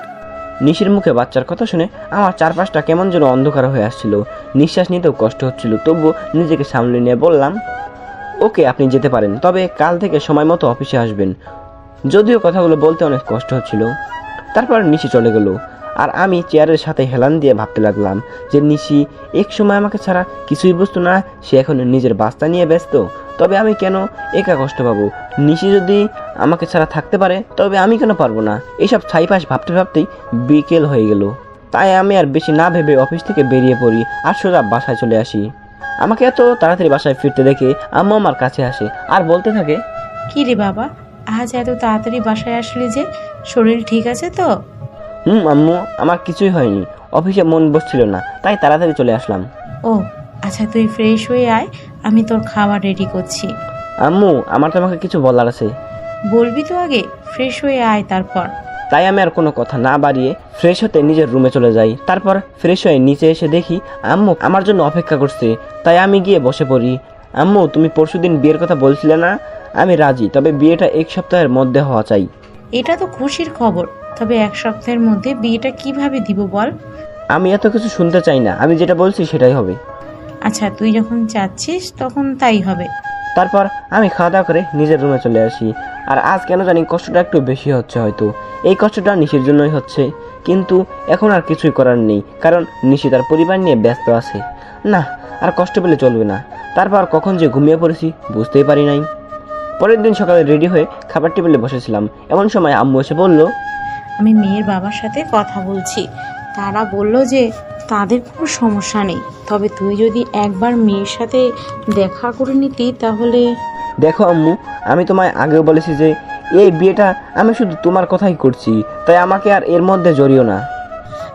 S2: নিশির মুখে বাচ্চার কথা শুনে আমার চারপাশটা কেমন যেন অন্ধকার হয়ে আসছিল, নিঃশ্বাস নিতেও কষ্ট হচ্ছিল। তবুও নিজেকে সামলে নিয়ে বললাম, ওকে আপনি যেতে পারেন, তবে কাল থেকে সময় মতো অফিসে আসবেন। যদিও কথাগুলো বলতে অনেক কষ্ট হচ্ছিল। তারপর নিশি চলে গেল, আর আমি চেয়ারের সাথে হেলান দিয়ে ভাবতে লাগলাম যে নিশি এক সময় আমাকে ছাড়া কিছুই বুঝতো না, সে এখন নিজের বাস্তা নিয়ে ব্যস্ত। তবে আমি কেন একা কষ্ট পাবো? নিশি যদি আমাকে ছাড়া থাকতে পারে, তবে আমি কেন পারবো না? এইসব ছাইপাশ ভাবতে ভাবতেই বিকেল হয়ে গেল। তাই আমি আর বেশি না ভেবে অফিস থেকে বেরিয়ে পড়ি আর সোজা বাসায় চলে আসি। আমাকে এত তাড়াতাড়ি বাসায় ফিরতে দেখে আম্মু আমার কাছে আসে আর বলতে থাকে,
S4: কি রে বাবা, আজ এত তাড়াতাড়ি বাসায় আসলি যে? শরীর ঠিক আছে তো?
S2: আম্মু, আমার কিছুই হয়নি, অফিসে মন বসছিল না, তাই তাড়াতাড়ি চলে আসলাম।
S4: ও আচ্ছা, তুই ফ্রেশ হয়ে আয়, আমি তোর খাবার রেডি করছি।
S2: আম্মু, আমার তোমাকে কিছু বলার আছে।
S4: বলবি তো আগে, ফ্রেশ হয়ে আয় তারপর।
S2: তাই আমি আর কোনো কথা না বাড়িয়ে ফ্রেশ হতে নিজের রুমে চলে যাই। তারপর ফ্রেশ হয়ে নিচে এসে দেখি আম্মু আমার জন্য অপেক্ষা করছে, তাই আমি গিয়ে বসে পড়ি। আম্মু, তুমি পরশুদিন বিয়ের কথা বলছিলে না? আমি রাজি, তবে বিয়েটা 1 সপ্তাহের মধ্যে হওয়া চাই।
S4: এটা তো খুশির খবর, তবে 1 সপ্তাহের মধ্যে বিয়েটা কিভাবে দিব বল?
S2: আমি এত কিছু শুনতে চাই না, আমি যেটা বলছি সেটাই হবে।
S4: আচ্ছা, তুই যখন চাচ্ছিস তখন তাই হবে।
S2: তারপর আমি খাওয়া দাওয়া করে নিজের রুমে চলে আসি। আর আজ কেন জানি কষ্টটা একটু বেশি হচ্ছে, হয়তো এই কষ্টটা নিশির জন্যই হচ্ছে, কিন্তু এখন আর কিছুই করার নেই, কারণ নিশি তার পরিবার নিয়ে ব্যস্ত আছে। না, আর কষ্ট পেলে চলবে না। তারপর কখন যে ঘুমিয়ে পড়েছি বুঝতেই পারি নাই। পরের দিন সকালে রেডি হয়ে খাবার টেবিলে বসেছিলাম, এমন সময় আম্মু এসে বলল,
S4: আমি মেয়ের বাবার সাথে কথা বলছি, তারা বলল যে তাদের কোনো সমস্যা নেই, তবে তুই যদি একবার মেয়ের সাথে দেখা করে নিতি তাহলে।
S2: দেখো আম্মু, আমি তোমায় আগেও বলেছি যে এই বিয়েটা আমি শুধু তোমার কথাই করছি, তাই আমাকে আর এর মধ্যে জড়িও না।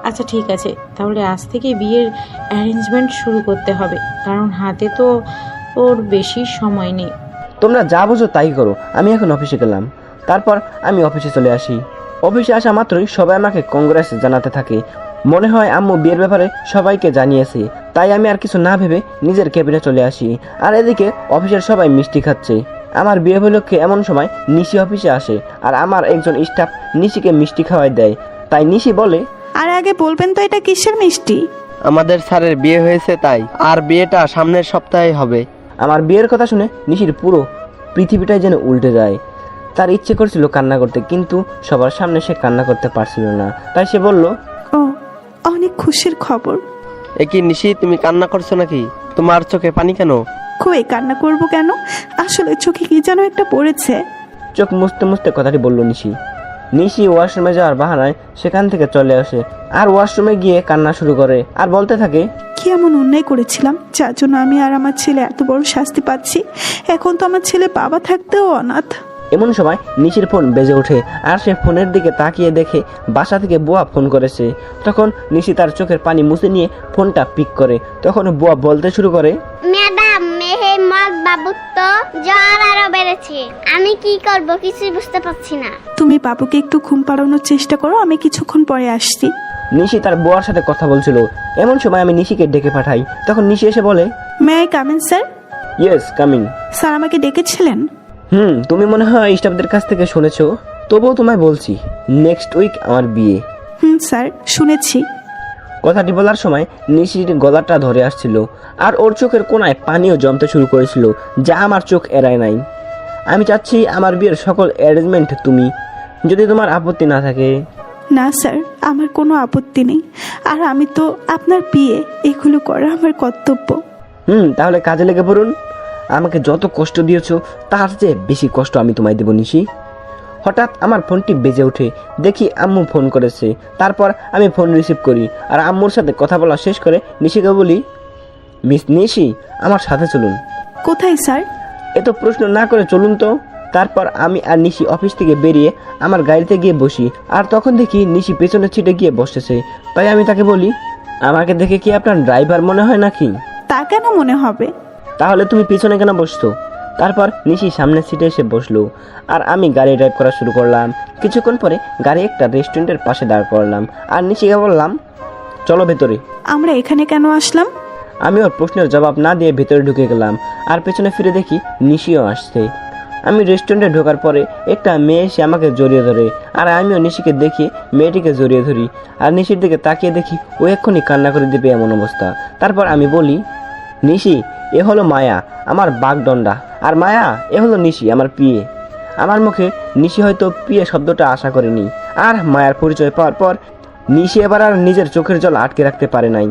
S4: আচ্ছা ঠিক আছে, তাহলে আজ থেকে বিয়ের অ্যারেঞ্জমেন্ট শুরু করতে হবে, কারণ হাতে তো ওর বেশি সময় নেই।
S2: তোমরা যা বোঝো তাই করো, আমি এখন অফিসে গেলাম। তারপর আমি অফিসে চলে আসি। অফিসে আসা মাত্রই সবাই আমাকে কংগ্রেস জানাতে থাকে। মনে হয় আম্মু বিয়ের ব্যাপারে সবাইকে জানিয়েছে, তাই আমি আর কিছু না ভেবে নিজের কেবিনে চলে আসি। আর এদিকে অফিসের সবাই মিষ্টি খাচ্ছে। আমার বিয়ে উপলক্ষে এমন সময় নিশি অফিসে আসে, আর আমার একজন স্টাফ নিশিকে মিষ্টি খাওয়াই দেয়। তাই নিশি বলে,
S6: আর আগে বলবেন তো এটা কিসের মিষ্টি?
S5: আমাদের স্যারের বিয়ে হয়েছে তাই, আর বিয়েটা সামনের সপ্তাহে হবে।
S2: আমার বিয়ের কথা শুনে নিশির পুরো পৃথিবীটাই যেন উল্টে যায়। তার ইচ্ছে করছিল কান্না করতে, কিন্তু সবার সামনে সে কান্না করতে পারছিল না, তাই সে বলল,
S6: ও, অনেক খুশির খবর।
S5: কি নিশি, তুমি কান্না করছো নাকি? তোমার চোখে পানি কেন?
S6: কই কান্না করব কেন? আসলে চোখে কি যেন একটা পড়েছে।
S2: চোখ মুছতে মুছতে কথাটি বলল নিশি। নিশি ওয়াশরুমে যাওয়ার বাহানায় সেখান থেকে চলে আসে, আর ওয়াশরুমে গিয়ে কান্না শুরু করে আর বলতে থাকে,
S6: কি এমন অন্যায় করেছিলাম যার জন্য আমি আর আমার ছেলে এত বড় শাস্তি পাচ্ছি? এখন তো আমার ছেলে বাবা থাকতেও অনাথ।
S2: এমন সময় নিশির ফোন বেজে ওঠে, আর সে ফোনের দিকে তাকিয়ে দেখে বাসা থেকে বুয়া ফোন করেছে। তখন নিশি তার চোখের পানি মুছে নিয়ে ফোনটা পিক করে। তখন বুয়া বলতে শুরু করে,
S10: ম্যাডাম বাবুর তো জ্বর আরো বেড়েছে। আমি কি করব কিছুই বুঝতে পারছি না।
S6: তুমি বাবুকে একটু ঘুম পাড়ানোর চেষ্টা করো, আমি কিছুক্ষণ পরে আসছি।
S2: নিশি তার বুয়ার সাথে কথা বলছিল। এমন সময় আমি নিশিকে ডেকে পাঠাই। তখন নিশি এসে বলে,
S6: may I come in sir?
S2: Yes coming.
S6: Sir আমাকে ডেকেছিলেন?
S2: তুমি মনে হয় স্টাফদের কাছ থেকে শুনেছো, তবুও তোমায় বলছি, নেক্সট উইক আমার বিয়ে।
S6: স্যার শুনেছি।
S2: কথাটি বলার সময় নিশির গলাটা ধরে আসছিল, আর ওর চোখের কোনায় পানিও জমতে শুরু করেছিল, যা আমার চোখ এড়ায় নাই। আমি চাচ্ছি আমার বিয়ের সকল অ্যারেঞ্জমেন্ট তুমি, যদি তোমার আপত্তি না থাকে।
S6: না স্যার, আমার কোনো আপত্তি নেই। আর আমি তো আপনার বিয়ে, এগুলো করা আমার কর্তব্য।
S2: তাহলে কাজে লেগে পড়ুন। আমাকে যত কষ্ট দিয়েছো তার চেয়ে বেশি কষ্ট আমি তোমায় দেবো নিশি। হঠাৎ আমার ফোনটি বেজে ওঠে, দেখি আম্মু ফোন করেছে। তারপর আমি ফোন রিসিভ করি, আর আম্মুর সাথে কথা বলা শেষ করে নিশিকে বলি, মিস নিশি আমার সাথে চলুন।
S6: কোথায় স্যার?
S2: এত প্রশ্ন না করে চলুন তো। তারপর আমি আর নিশি অফিস থেকে বেরিয়ে আমার গাড়িতে গিয়ে বসি, আর তখন দেখি নিশি পেছনের সিটে গিয়ে বসেছে। তাই আমি তাকে বলি, আমাকে দেখে কি আপনার ড্রাইভার মনে হয় নাকি?
S6: তা কেন মনে হবে?
S2: তাহলে তুমি পিছনে কেন বসছো? তারপর নিশি সামনের সিটে এসে বসলো, আর আমি গাড়ি ড্রাইভ করা শুরু করলাম। কিছুক্ষণ পরে গাড়ি একটা রেস্টুরেন্টের পাশে দাঁড় করলাম, আর নিশিকে বললাম, চলো ভেতরে।
S6: আমরা এখানে কেন আসলাম?
S2: আমি ওর প্রশ্নের জবাব না দিয়ে ভেতরে ঢুকে গেলাম, আর পেছনে ফিরে দেখি নিশিও আসছে। আমি রেস্টুরেন্টে ঢোকার পরে একটা মেয়ে এসে আমাকে জড়িয়ে ধরে, আর আমিও নিশিকে দেখে মেয়েটিকে জড়িয়ে ধরি, আর নিশির দিকে তাকিয়ে দেখি ও এক্ষুনি কান্না করে দেবে এমন অবস্থা। তারপর আমি বলি, নিশি এ হলো মায়া, আমার বাগদণ্ডা, আর মায়া এ হলো নিশি, আমার পিয়ে। আমার মুখে নিশি হয়তো পিয়ে শব্দটা আশা করেনি, আর মায়ার পরিচয় পাওয়ার পর নিশি এবার আর নিজের চোখের জল আটকে রাখতে পারে নাই,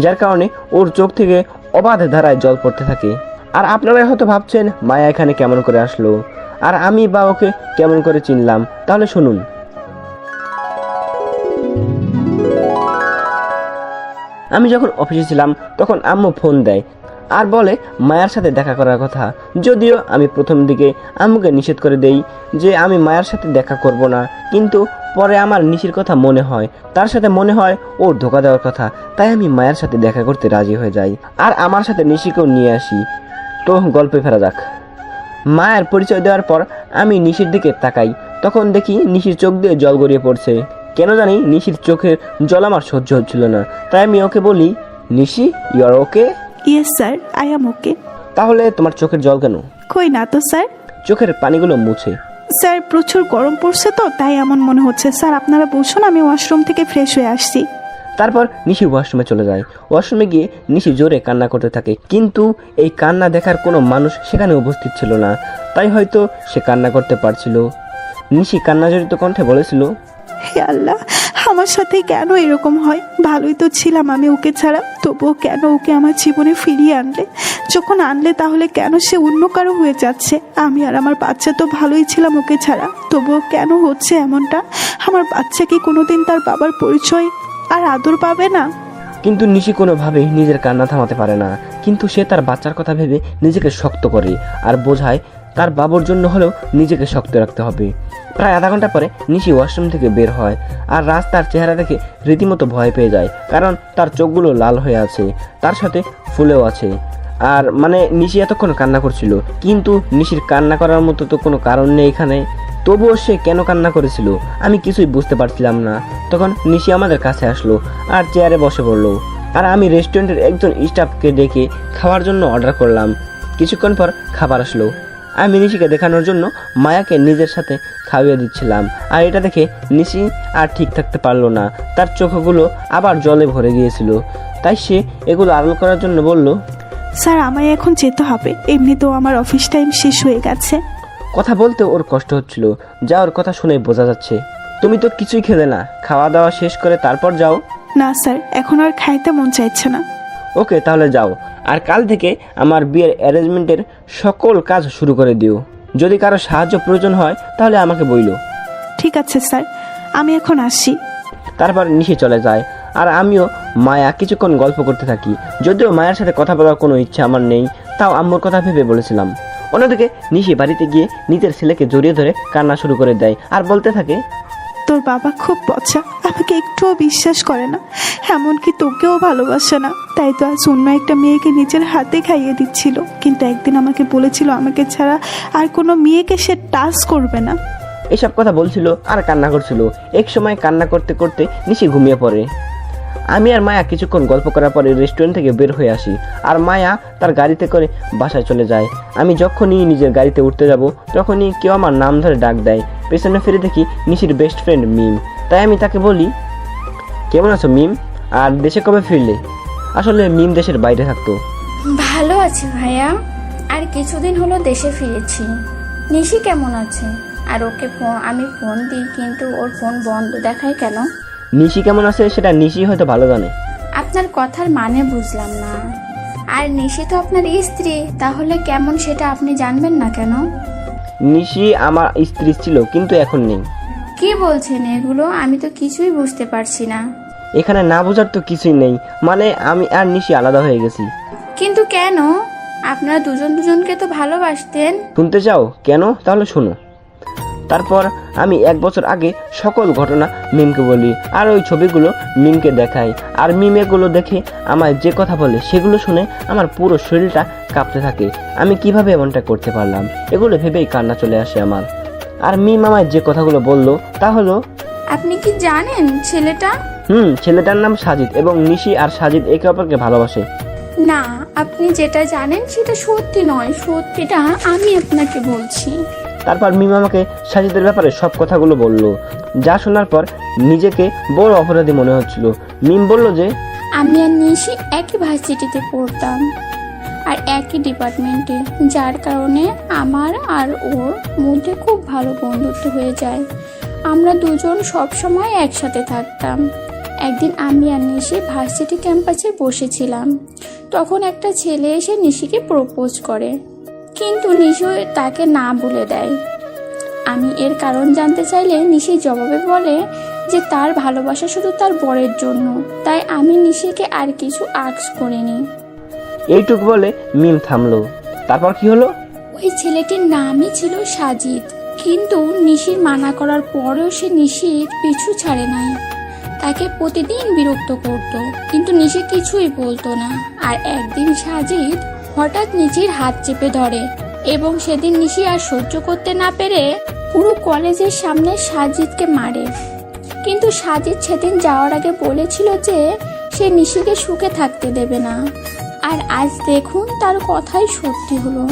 S2: যার কারণে ওর চোখ থেকে অবাধ ধারায় জল পড়তে থাকে। আর আপনারা হয়তো ভাবছেন মায়া এখানে কেমন করে আসলো, আর আমি বা ওকে কেমন করে চিনলাম। তাহলে শুনুন। আমি যখন অফিসে ছিলাম তখন আম্মু ফোন দেয়, আর বলে মায়ার সাথে দেখা করার কথা। যদিও আমি প্রথম দিকে আম্মুকে নিষেধ করে দেই যে আমি মায়ার সাথে দেখা করব না, কিন্তু পরে আমার নিশির কথা মনে হয়, তার সাথে মনে হয় ওর ধোকা দেওয়ার কথা। তাই আমি মায়ের সাথে দেখা করতে রাজি হয়ে যাই, আর আমার সাথে নিশিকেও নিয়ে আসি। তো গল্পে ফেরা যাক। মায়ের পরিচয় দেওয়ার পর আমি নিশির দিকে তাকাই, তখন দেখি নিশির চোখ দিয়ে জল গড়িয়ে পড়ছে। কেন জানি নিশির চোখের জল আমার সহ্য হচ্ছিল না। তাই আমি ওকে বলি, Nishi you are okay?
S6: Yes sir, I am okay.
S2: তাহলে তোমার চোখের জল কেন?
S6: কই না তো স্যার।
S2: চোখের পানিগুলো মুছে।
S6: স্যার প্রচুর গরম পড়ছে তো, তাই এমন মনে হচ্ছে। স্যার আপনারা বসুন, আমি ওয়াশরুম থেকে ফ্রেশ হয়ে আসছি।
S2: তারপর নিশি ওয়াশরুমে চলে যায়। ওয়াশরুমে গিয়ে নিশি জোরে কান্না করতে থাকে, কিন্তু এই কান্না দেখার কোনো মানুষ সেখানে উপস্থিত ছিল না, তাই হয়তো সে কান্না করতে পারছিল। নিশি কান্নাজড়িত কণ্ঠে বলেছিল,
S6: হে আল্লাহ, আমার সাথে কেন এরকম হয়? ভালোই তো ছিলাম আমি ওকে ছাড়া, তবুও কেন ওকে আমার জীবনে ফিরিয়ে আনলে? যখন আনলে তাহলে কেন সে অন্য কারো হয়ে যাচ্ছে? আমি আর আমার বাচ্চা তো ভালোই ছিলাম ওকে ছাড়া, তবুও কেন হচ্ছে এমনটা? আমার বাচ্চা কি কোনোদিন তার বাবার পরিচয় আর আদর পাবে না?
S2: কিন্তু নিশি কোনোভাবেই নিজের কান্না থামাতে পারে না। কিন্তু সে তার বাচ্চার কথা ভেবে নিজেকে শক্ত করে, আর বোঝায় তার বাবার জন্য হলেও নিজেকে শক্ত রাখতে হবে। প্রায় আধা ঘন্টা পরে নিশি ওয়াশরুম থেকে বের হয়, আর রাজ তার চেহারা দেখে রীতিমতো ভয় পেয়ে যায়, কারণ তার চোখগুলো লাল হয়ে আছে, তার সাথে ফুলেও আছে। আর মানে নিশি এতক্ষণ কান্না করছিল, কিন্তু নিশির কান্না করার মতো তো কোনো কারণ নেই এখানে। তবুও সে কেন কান্না করেছিল আমি কিছুই বুঝতে পারছিলাম না। তখন নিশি আমাদের কাছে আসলো, আর চেয়ারে বসে পড়লো, আর আমি রেস্টুরেন্টের একজন স্টাফকে ডেকে খাওয়ার জন্য অর্ডার করলাম। কিছুক্ষণ পর খাবার আসলো। আমি নিশিকে দেখানোর জন্য মায়াকে নিজের সাথে খাইয়ে দিচ্ছিলাম, আর এটা দেখে নিশি আর ঠিক থাকতে পারলো না, তার চোখগুলো আবার জলে ভরে গিয়েছিল। তাই সে এগুলো আড়াল করার জন্য বলল,
S6: স্যার আমায় এখন যেতে হবে, এমনিতেও আমার অফিস টাইম শেষ হয়ে গেছে।
S2: কথা বলতে ওর কষ্ট হচ্ছিল, যা ওর কথা শুনে বোঝা যাচ্ছে। তুমি তো কিছুই খেলে না, খাওয়া দাওয়া শেষ করে তারপর যাও।
S6: না স্যার, এখন আর খাইতে মন চাইছে না।
S2: ওকে তাহলে যাও, আর কাল থেকে আমার বিয়ের অ্যারেঞ্জমেন্টের সকল কাজ শুরু করে দিও। যদি কারো সাহায্য প্রয়োজন হয় তাহলে আমাকে বইলো।
S6: ঠিক আছে স্যার, আমি এখন আসি।
S2: তারপর নিশি চলে যায়, আর আমিও মায়া কিছুক্ষণ গল্প করতে থাকি। যদিও মায়ের সাথে কথা বলার কোনো ইচ্ছা আমার নেই, তাও আম্মুর কথা ভেবে বলেছিলাম। অন্যদিকে নিশি বাড়িতে গিয়ে নিজের ছেলেকে জড়িয়ে ধরে কান্না শুরু করে দেয়, আর বলতে থাকে,
S6: তো তোর বাবা খুব পচা, আমাকে একটুও বিশ্বাস করে না, এমনকি তোকেও ভালোবাসে না। তাই তো আজ অন্য একটা মেয়েকে নিজের হাতে খাইয়ে দিচ্ছিল, কিন্তু একদিন আমাকে বলেছিল আমাকে ছাড়া আর কোনো মেয়েকে সে টাচ করবে না।
S2: এসব কথা বলছিল আর কান্না করছিল। এক সময় কান্না করতে করতে নিশি ঘুমিয়ে পড়ে। আমি আর মায়া কিছুক্ষণ গল্প করার পরে রেস্টুরেন্ট থেকে বের হয়ে আসি, আর মায়া তার গাড়িতে করে বাসায় চলে যায়। আমি যখনই নিজের গাড়িতে উঠতে যাব তখনই কেউ আমার নাম ধরে ডাক দেয়। পেছনে ফিরে দেখি নিশির বেস্ট ফ্রেন্ড মিম। তাই আমি তাকে বলি, কেমন আছো মিম, আর দেশে কবে ফিরলে? আসলে মিম দেশের বাইরে থাকতো।
S11: ভালো আছি ভাইয়া, আর কিছুদিন হলো দেশে ফিরেছি। নিশি কেমন আছে? আর ওকে আমি ফোন দিই কিন্তু ওর ফোন বন্ধ দেখায় কেন?
S2: নিশি কেমন আছে সেটা নিশি হয়তো ভালো জানে।
S11: আপনার কথার মানে বুঝলাম না। আর নিশি তো আপনার স্ত্রী, তাহলে কেমন সেটা আপনি জানবেন না কেন?
S2: নিশি আমার স্ত্রী ছিল কিন্তু এখন নেই।
S11: কি বলছেন এগুলো? আমি তো কিছুই বুঝতে পারছি না।
S2: এখানে না বোঝার তো কিছুই নেই, মানে আমি আর নিশি আলাদা হয়ে গেছি।
S11: কিন্তু কেন? আপনারা দুজনকে তো ভালোবাসতেন।
S2: শুনতে চাও কেন? তাহলে শোনো। তারপর আমি 1 বছর আগে সকল ঘটনা মিমকে বলি, আর ওই ছবিগুলো মিমকে দেখাই। আর মিম এগুলো দেখে আমায় যে কথা বলে সেগুলো শুনে আমার পুরো শরীরটা কাঁপতে থাকে। আমি কিভাবে এমনটা করতে পারলাম, এগুলো ভেবেই কান্না চলে আসে আমার। আর মিম আমায় যে কথাগুলো বললো তা হলো,
S11: আপনি কি জানেন ছেলেটা?
S2: ছেলেটার নাম সাজিদ, এবং নিশি আর সাজিদ একে অপরকে ভালোবাসে।
S11: না, আপনি যেটা জানেন সেটা সত্যি নয়, সত্যিটা আমি আপনাকে বলছি।
S2: তারপর মিম আমাকে সাজিদের ব্যাপারে সব কথাগুলো বলল, যা শোনার পর নিজেকে বড় অপরাধী মনে হচ্ছিল। মিম বলল যে
S11: আমি আর নিশি একই ভার্সিটিতে পড়তাম আর একই ডিপার্টমেন্টে, যার কারণে আমার আর ওর মধ্যে খুব ভালো বন্ধুত্ব হয়ে যায়। আমরা দুজন সব সময় একসাথে থাকতাম। একদিন আমি আর নিশি ভার্সিটি ক্যাম্পাসে বসেছিলাম, তখন একটা ছেলে এসে নিশিকে প্রপোজ করে, কিন্তু নিশি তাকে না বলে দেয়। আমি এর কারণ জানতে চাইলে নিশি জবাবে বলে যে তার ভালোবাসা শুধু তার বরের জন্য, তাই আমি নিশিকে আর কিছু আস্ক করিনি।
S2: এইটুক বলে মিম থামলো। তারপর কি হলো?
S11: ওই ছেলেটির নামই ছিল সাজিদ, কিন্তু নিশির মানা করার পরেও সে নিশির পিছু ছাড়ে নাই। তাকে প্রতিদিন বিরক্ত করত, কিন্তু নিশি কিছুই বলতো না। আর একদিন সাজিদ হঠাৎ নিশির হাত চেপে ধরে, এবং সেদিন নিশি আর সহ্য করতে না পেরে পুরো কলেজের সামনে সাজিদকে মারে। কিন্তু সাজিদ সেদিন যাওয়ার আগে বলেছিল যে সে নিশিকে সুখে থাকতে দেবে না, আর আজ দেখুন তার কথাই সত্যি হলো।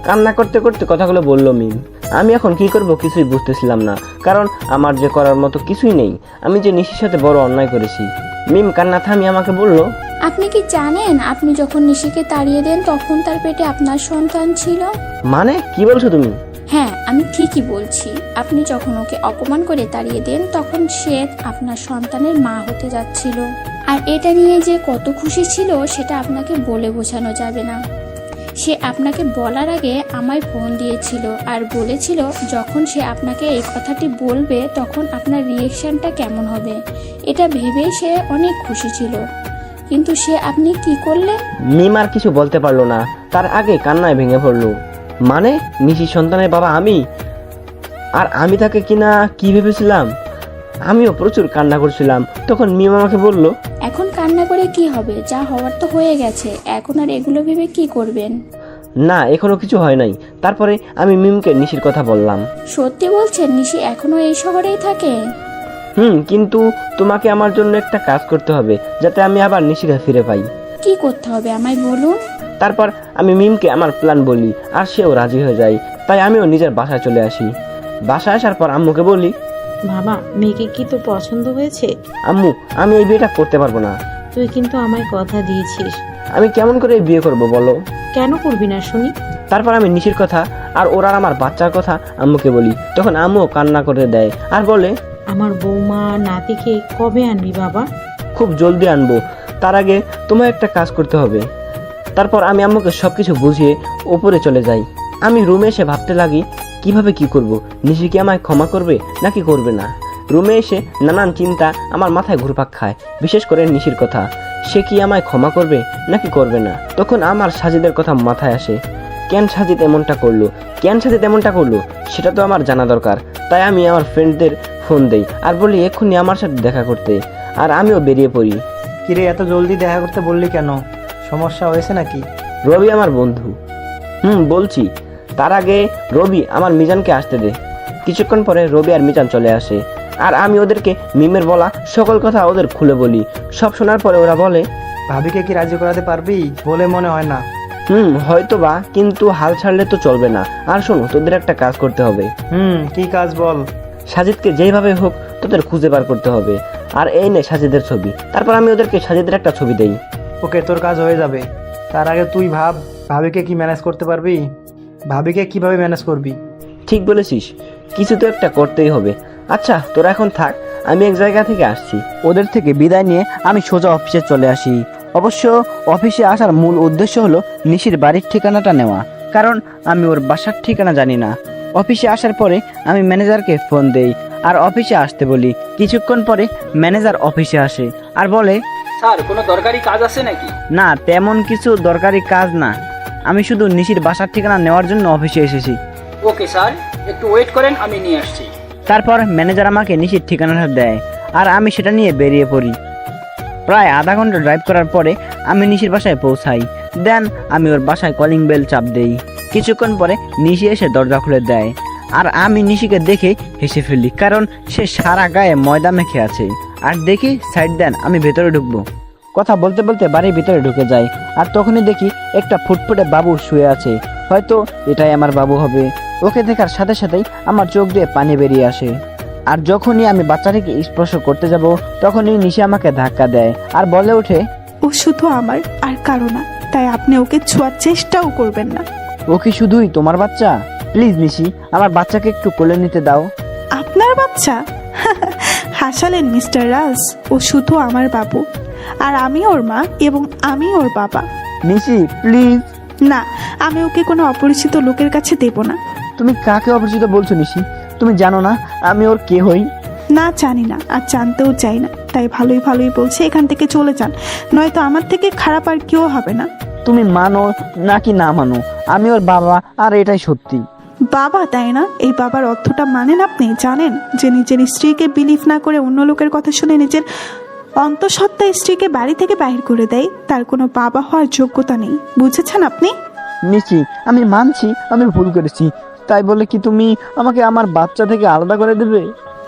S2: কান্না করতে করতে কথাগুলো বলল মিম। আমি এখন কি করব কিছুই বুঝতেছিলাম না, কারণ আমার যে করার মতো কিছুই নেই। আমি যে নিশির সাথে বড় অন্যায় করেছি। মিম কান্না থামিয়ে আমাকে বলল,
S11: আপনি কি জানেন আপনি যখন নিশিকে তাড়িয়ে দেন তখন তার পেটে আপনার সন্তান ছিল?
S2: মানে কি বলছো তুমি?
S11: হ্যাঁ, আমি ঠিকই বলছি। আপনি যখন ওকে অপমান করে তাড়িয়ে দেন তখন সে আপনার সন্তানের মা হতে যাচ্ছিল। আর এটা নিয়ে যে কত খুশি ছিল সেটা আপনাকে বলে বোঝানো যাবে না। সে আপনাকে বলার আগে আমায় ফোন দিয়েছিল আর বলেছিল যখন সে আপনাকে এই কথাটি বলবে তখন আপনার রিয়েকশনটা কেমন হবে, এটা ভেবে সে অনেক খুশি ছিল। কিন্তু সে আপনি কি করলেন?
S2: মিম আর কিছু বলতে পারলো না, তার আগে কান্নায় ভেঙে পড়লো। মানে নিশির সন্তানের বাবা আমি, আর আমি তাকে কিনা কি ভেবেছিলাম। আমিও প্রচুর কান্না করছিলাম। তখন মিম আমাকে বলল,
S11: এখন কান্না করে কি হবে, যা হওয়ার তো হয়ে গেছে, এখন আর এগুলো ভেবে কি করবেন?
S2: না, এখনো কিছু হয় নাই। তারপরে আমি মিমকে নিশির কথা বললাম।
S11: সত্যি বলছেন নিশি এখনো এই শহরেই থাকে?
S2: কিন্তু তোমাকে আমার জন্য একটা কাজ করতে হবে, যাতে আমি আবার নিশিকে ফিরে পাই।
S11: কি করতে হবে আমায় বলুন।
S2: তারপর আমি মিমকে আমার প্ল্যান বলি, আর সেও রাজি হয়ে যায়। তাই আমিও নিজের বাসায় চলে আসি। বাসায় আসার পর আম্মুকে বলি,
S4: বাবা, মেয়েকে কি তোর পছন্দ হয়েছে?
S2: আম্মু, আমি এই বিয়েটা করতে পারবো না।
S4: তুই কিন্তু আমায় কথা দিয়েছিস।
S2: আমি কেমন করে এই বিয়ে করব বলো?
S4: কেন করবি না শুনি?
S2: তারপর আমি নিশির কথা আর ওরা আমার বাচ্চার কথা আম্মুকে বলি। তখন আম্মুও কান্না করে দেয় আর বলে,
S4: আমার বৌমা নাতিকে কবে আনবি বাবা?
S2: খুব জলদি আনবো, তার আগে তোমায় একটা কাজ করতে হবে। তারপর আমি আম্মুকে সবকিছু বুঝিয়ে উপরে চলে যাই। আমি রুমে এসে ভাবতে লাগি কিভাবে কি করব। নিশি কি আমায় ক্ষমা করবে নাকি করবে না? রুমে এসে নানান চিন্তা আমার মাথায় ঘুরপাক খায়, বিশেষ করে নিশির কথা। সে কি আমায় ক্ষমা করবে নাকি করবে না? তখন আমার সাজিদের কথা মাথায় আসে। কেন সাজিদ এমনটা করলো সেটা তো আমার জানা দরকার। তাই আমি আমার ফ্রেন্ডদের ফোন দেই আর বলি এক্ষুনি আমার সাথে দেখা করতে, আর আমিও বেরিয়ে পড়ি।
S9: কিরে, এত জলদি দেখা করতে বললি কেন? সমস্যা হয়েছে নাকি?
S2: রবি আমার বন্ধু। বলছি। তার আগে রবি আমার মিজানকে আসতে দে। কিছুক্ষণ পরে রবি আর মিজান চলে আসে, আর আমি ওদেরকে মিমের বলা সকল কথা ওদের খুলে বলি। সব শোনার পরে ওরা বলে,
S9: ভাবিকে কি রাজি করাতে পারবি বলে মনে হয় না।
S2: হয়তো বা, কিন্তু হাল ছাড়লে তো চলবে না। আর শোনো, তোদের একটা কাজ করতে হবে।
S9: কি কাজ বল?
S2: সাজিদকে যেভাবে হোক তোদের খুঁজে বার করতে হবে। আর এই নে সাজিদের ছবি। তারপর আমি ওদেরকে সাজিদের একটা ছবি দেই।
S9: ওকে, তোর কাজ হয়ে যাবে। তার আগে তুই ভাব, ভাবিকে কি ম্যানেজ করতে পারবি? ভাবিকে কিভাবে ম্যানেজ করবি?
S2: ঠিক বলেছিস, কিছু তো একটা করতেই হবে। আচ্ছা, তোরা এখন থাক, আমি এক জায়গা থেকে আসছি।
S12: ওদের থেকে বিদায় নিয়ে আমি সোজা অফিসে চলে আসি। অবশ্য অফিসে আসার মূল উদ্দেশ্য হলো নিশির বাড়ির ঠিকানাটা নেওয়া, কারণ আমি ওর বাসার ঠিকানা জানি না। অফিসে আসার পরে আমি ম্যানেজারকে ফোন দেই আর অফিসে আসতে বলি। কিছুক্ষণ পরে ম্যানেজার অফিসে আসে আর বলে,
S9: স্যার, কোনো দরকারি কাজ আছে নাকি?
S12: না, তেমন কিছু দরকারি কাজ না, আমি শুধু নিশির বাসার ঠিকানা নেওয়ার জন্য অফিসে এসেছি।
S9: ওকে স্যার, একটু ওয়েট করেন, আমি নিয়ে আসছি।
S12: তারপর ম্যানেজার আমাকে নিশির ঠিকানাটা দেয় আর আমি সেটা নিয়ে বেরিয়ে পড়ি। প্রায় আধা ঘন্টা ড্রাইভ করার পরে আমি নিশির বাসায় পৌঁছাই। দেন আমি ওর বাসায় কলিং বেল চাপ দেই। কিছুক্ষণ পরে নিশি এসে দরজা খুলে দেয় আর আমি নিশিকে দেখে হেসে ফেলি, কারণ সে সারা গায়ে ময়দা মেখে আছে। আর দেখি সাইড দেন, আমি ভেতরে ঢুকবো। কথা বলতে বলতে বাড়ির ভিতরে ঢুকে যাই আর তখনই দেখি একটা ফুটফুটে বাবু শুয়ে আছে। হয়তো এটাই আমার বাবু হবে। ওকে দেখার সাথে সাথেই আমার চোখ দিয়ে পানি বেরিয়ে আসে। আর যখনই আমি বাচ্চাটিকে স্পর্শ করতে যাব তখনই নিশি আমাকে ধাক্কা দেয় আর বলে ওঠে,
S6: ও শুধু আমার আর কারো না, তাই আপনি ওকে ছোঁয়ার চেষ্টাও করবেন না।
S12: ও কি শুধুই তোমার বাচ্চা? প্লিজ নিশি, আমার বাচ্চাকে একটু কোলে নিতে দাও।
S6: আপনার বাচ্চা? হাসালেন মিস্টার রাজ, ও শুধু আমার বাবু, আর আমি ওর মা এবং আমি ওর বাবা।
S12: নিশি প্লিজ।
S6: না, আমি ওকে কোনো অপরিচিত লোকের কাছে দেব না।
S12: তুমি কাকে অপরিচিত বলছো নিশি? তুমি জানো না আমি ওর কে হই?
S6: না, জানি না, আর জানতেও চাই না। তাই ভালোই ভালোই বলছে এখান থেকে চলে যান, নয়তো আমার থেকে খারাপ আর কেউ হবে না।
S12: তুমি মানো নাকি না মানো, আমি ওর বাবা, আর এটাই সত্যি।
S6: বাবা, তাই না? এই বাবার অর্থটা মানেন আপনি? জানেন যে নিজের স্ত্রীকে বিলিভ না করে অন্য লোকের কথা শুনে নিজের অন্তঃসত্ত্বা স্ত্রীকে বাড়ি থেকে বাহির করে দেয়, তার কোনো বাবা হওয়ার যোগ্যতা নেই। বুঝেছেন আপনি?
S12: নিশি, আমি মানছি আমি ভুল করেছি, তাই বলে কি তুমি আমাকে আমার বাচ্চা থেকে আলাদা করে দেবে?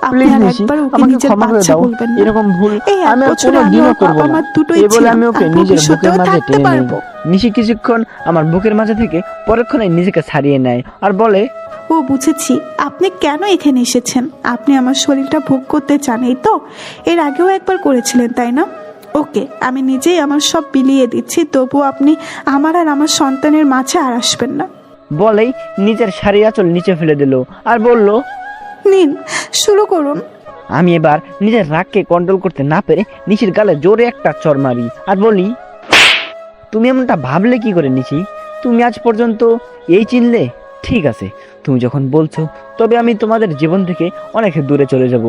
S6: আপনি আর একবার ওকে নিজের বাচ্চা বলবেন না।
S12: এরকম ভুল
S6: এই এক
S12: আমি আর
S6: বছরে আমি
S12: কোনোদিনও
S6: ওর
S12: করব
S6: বাবা
S12: না।
S6: মা দুটোই
S12: এই বলে
S6: ছিলাম,
S12: আমি ওকে
S6: আর
S12: নিজের বুকের
S6: ভবিষ্যতেও
S12: মাঝে
S6: থাকতে
S12: টেনে নেই।
S6: পারবো।
S12: নিশি কিছুক্ষণ আমার বুকের মাঝে থেকে পরক্ষণে নিজেকে ছাড়িয়ে নেয় আর বলে,
S6: ও বুঝেছি, আপনি কেন এখানে এসেছেন। আপনি আমার শরীরটা ভোগ করতে চান, এই তো? এর আগেও একবার করেছিলেন, তাই না? ওকে, আমি নিজেই আমার সব বিলিয়ে দিচ্ছি, তবু আপনি আমার আর আমার সন্তানের মাঝে আর আসবেন না।
S12: বলেই নিজের শাড়ি আঁচল নিচে ফেলে দিল আর বলল,
S6: নিন, শুরু করুন।
S12: আমি এবার নিজের রাগকে কন্ট্রোল করতে না পেরে নিশির গালে জোরে একটা চড় মারি আর বলি, তুমি এমনটা ভাবলে কি করে নিশি? তুমি আজ পর্যন্ত এই চিনলে? ঠিক আছে, তুমি যখন বলছো তবে আমি তোমাদের জীবন থেকে অনেক দূরে চলে যাব।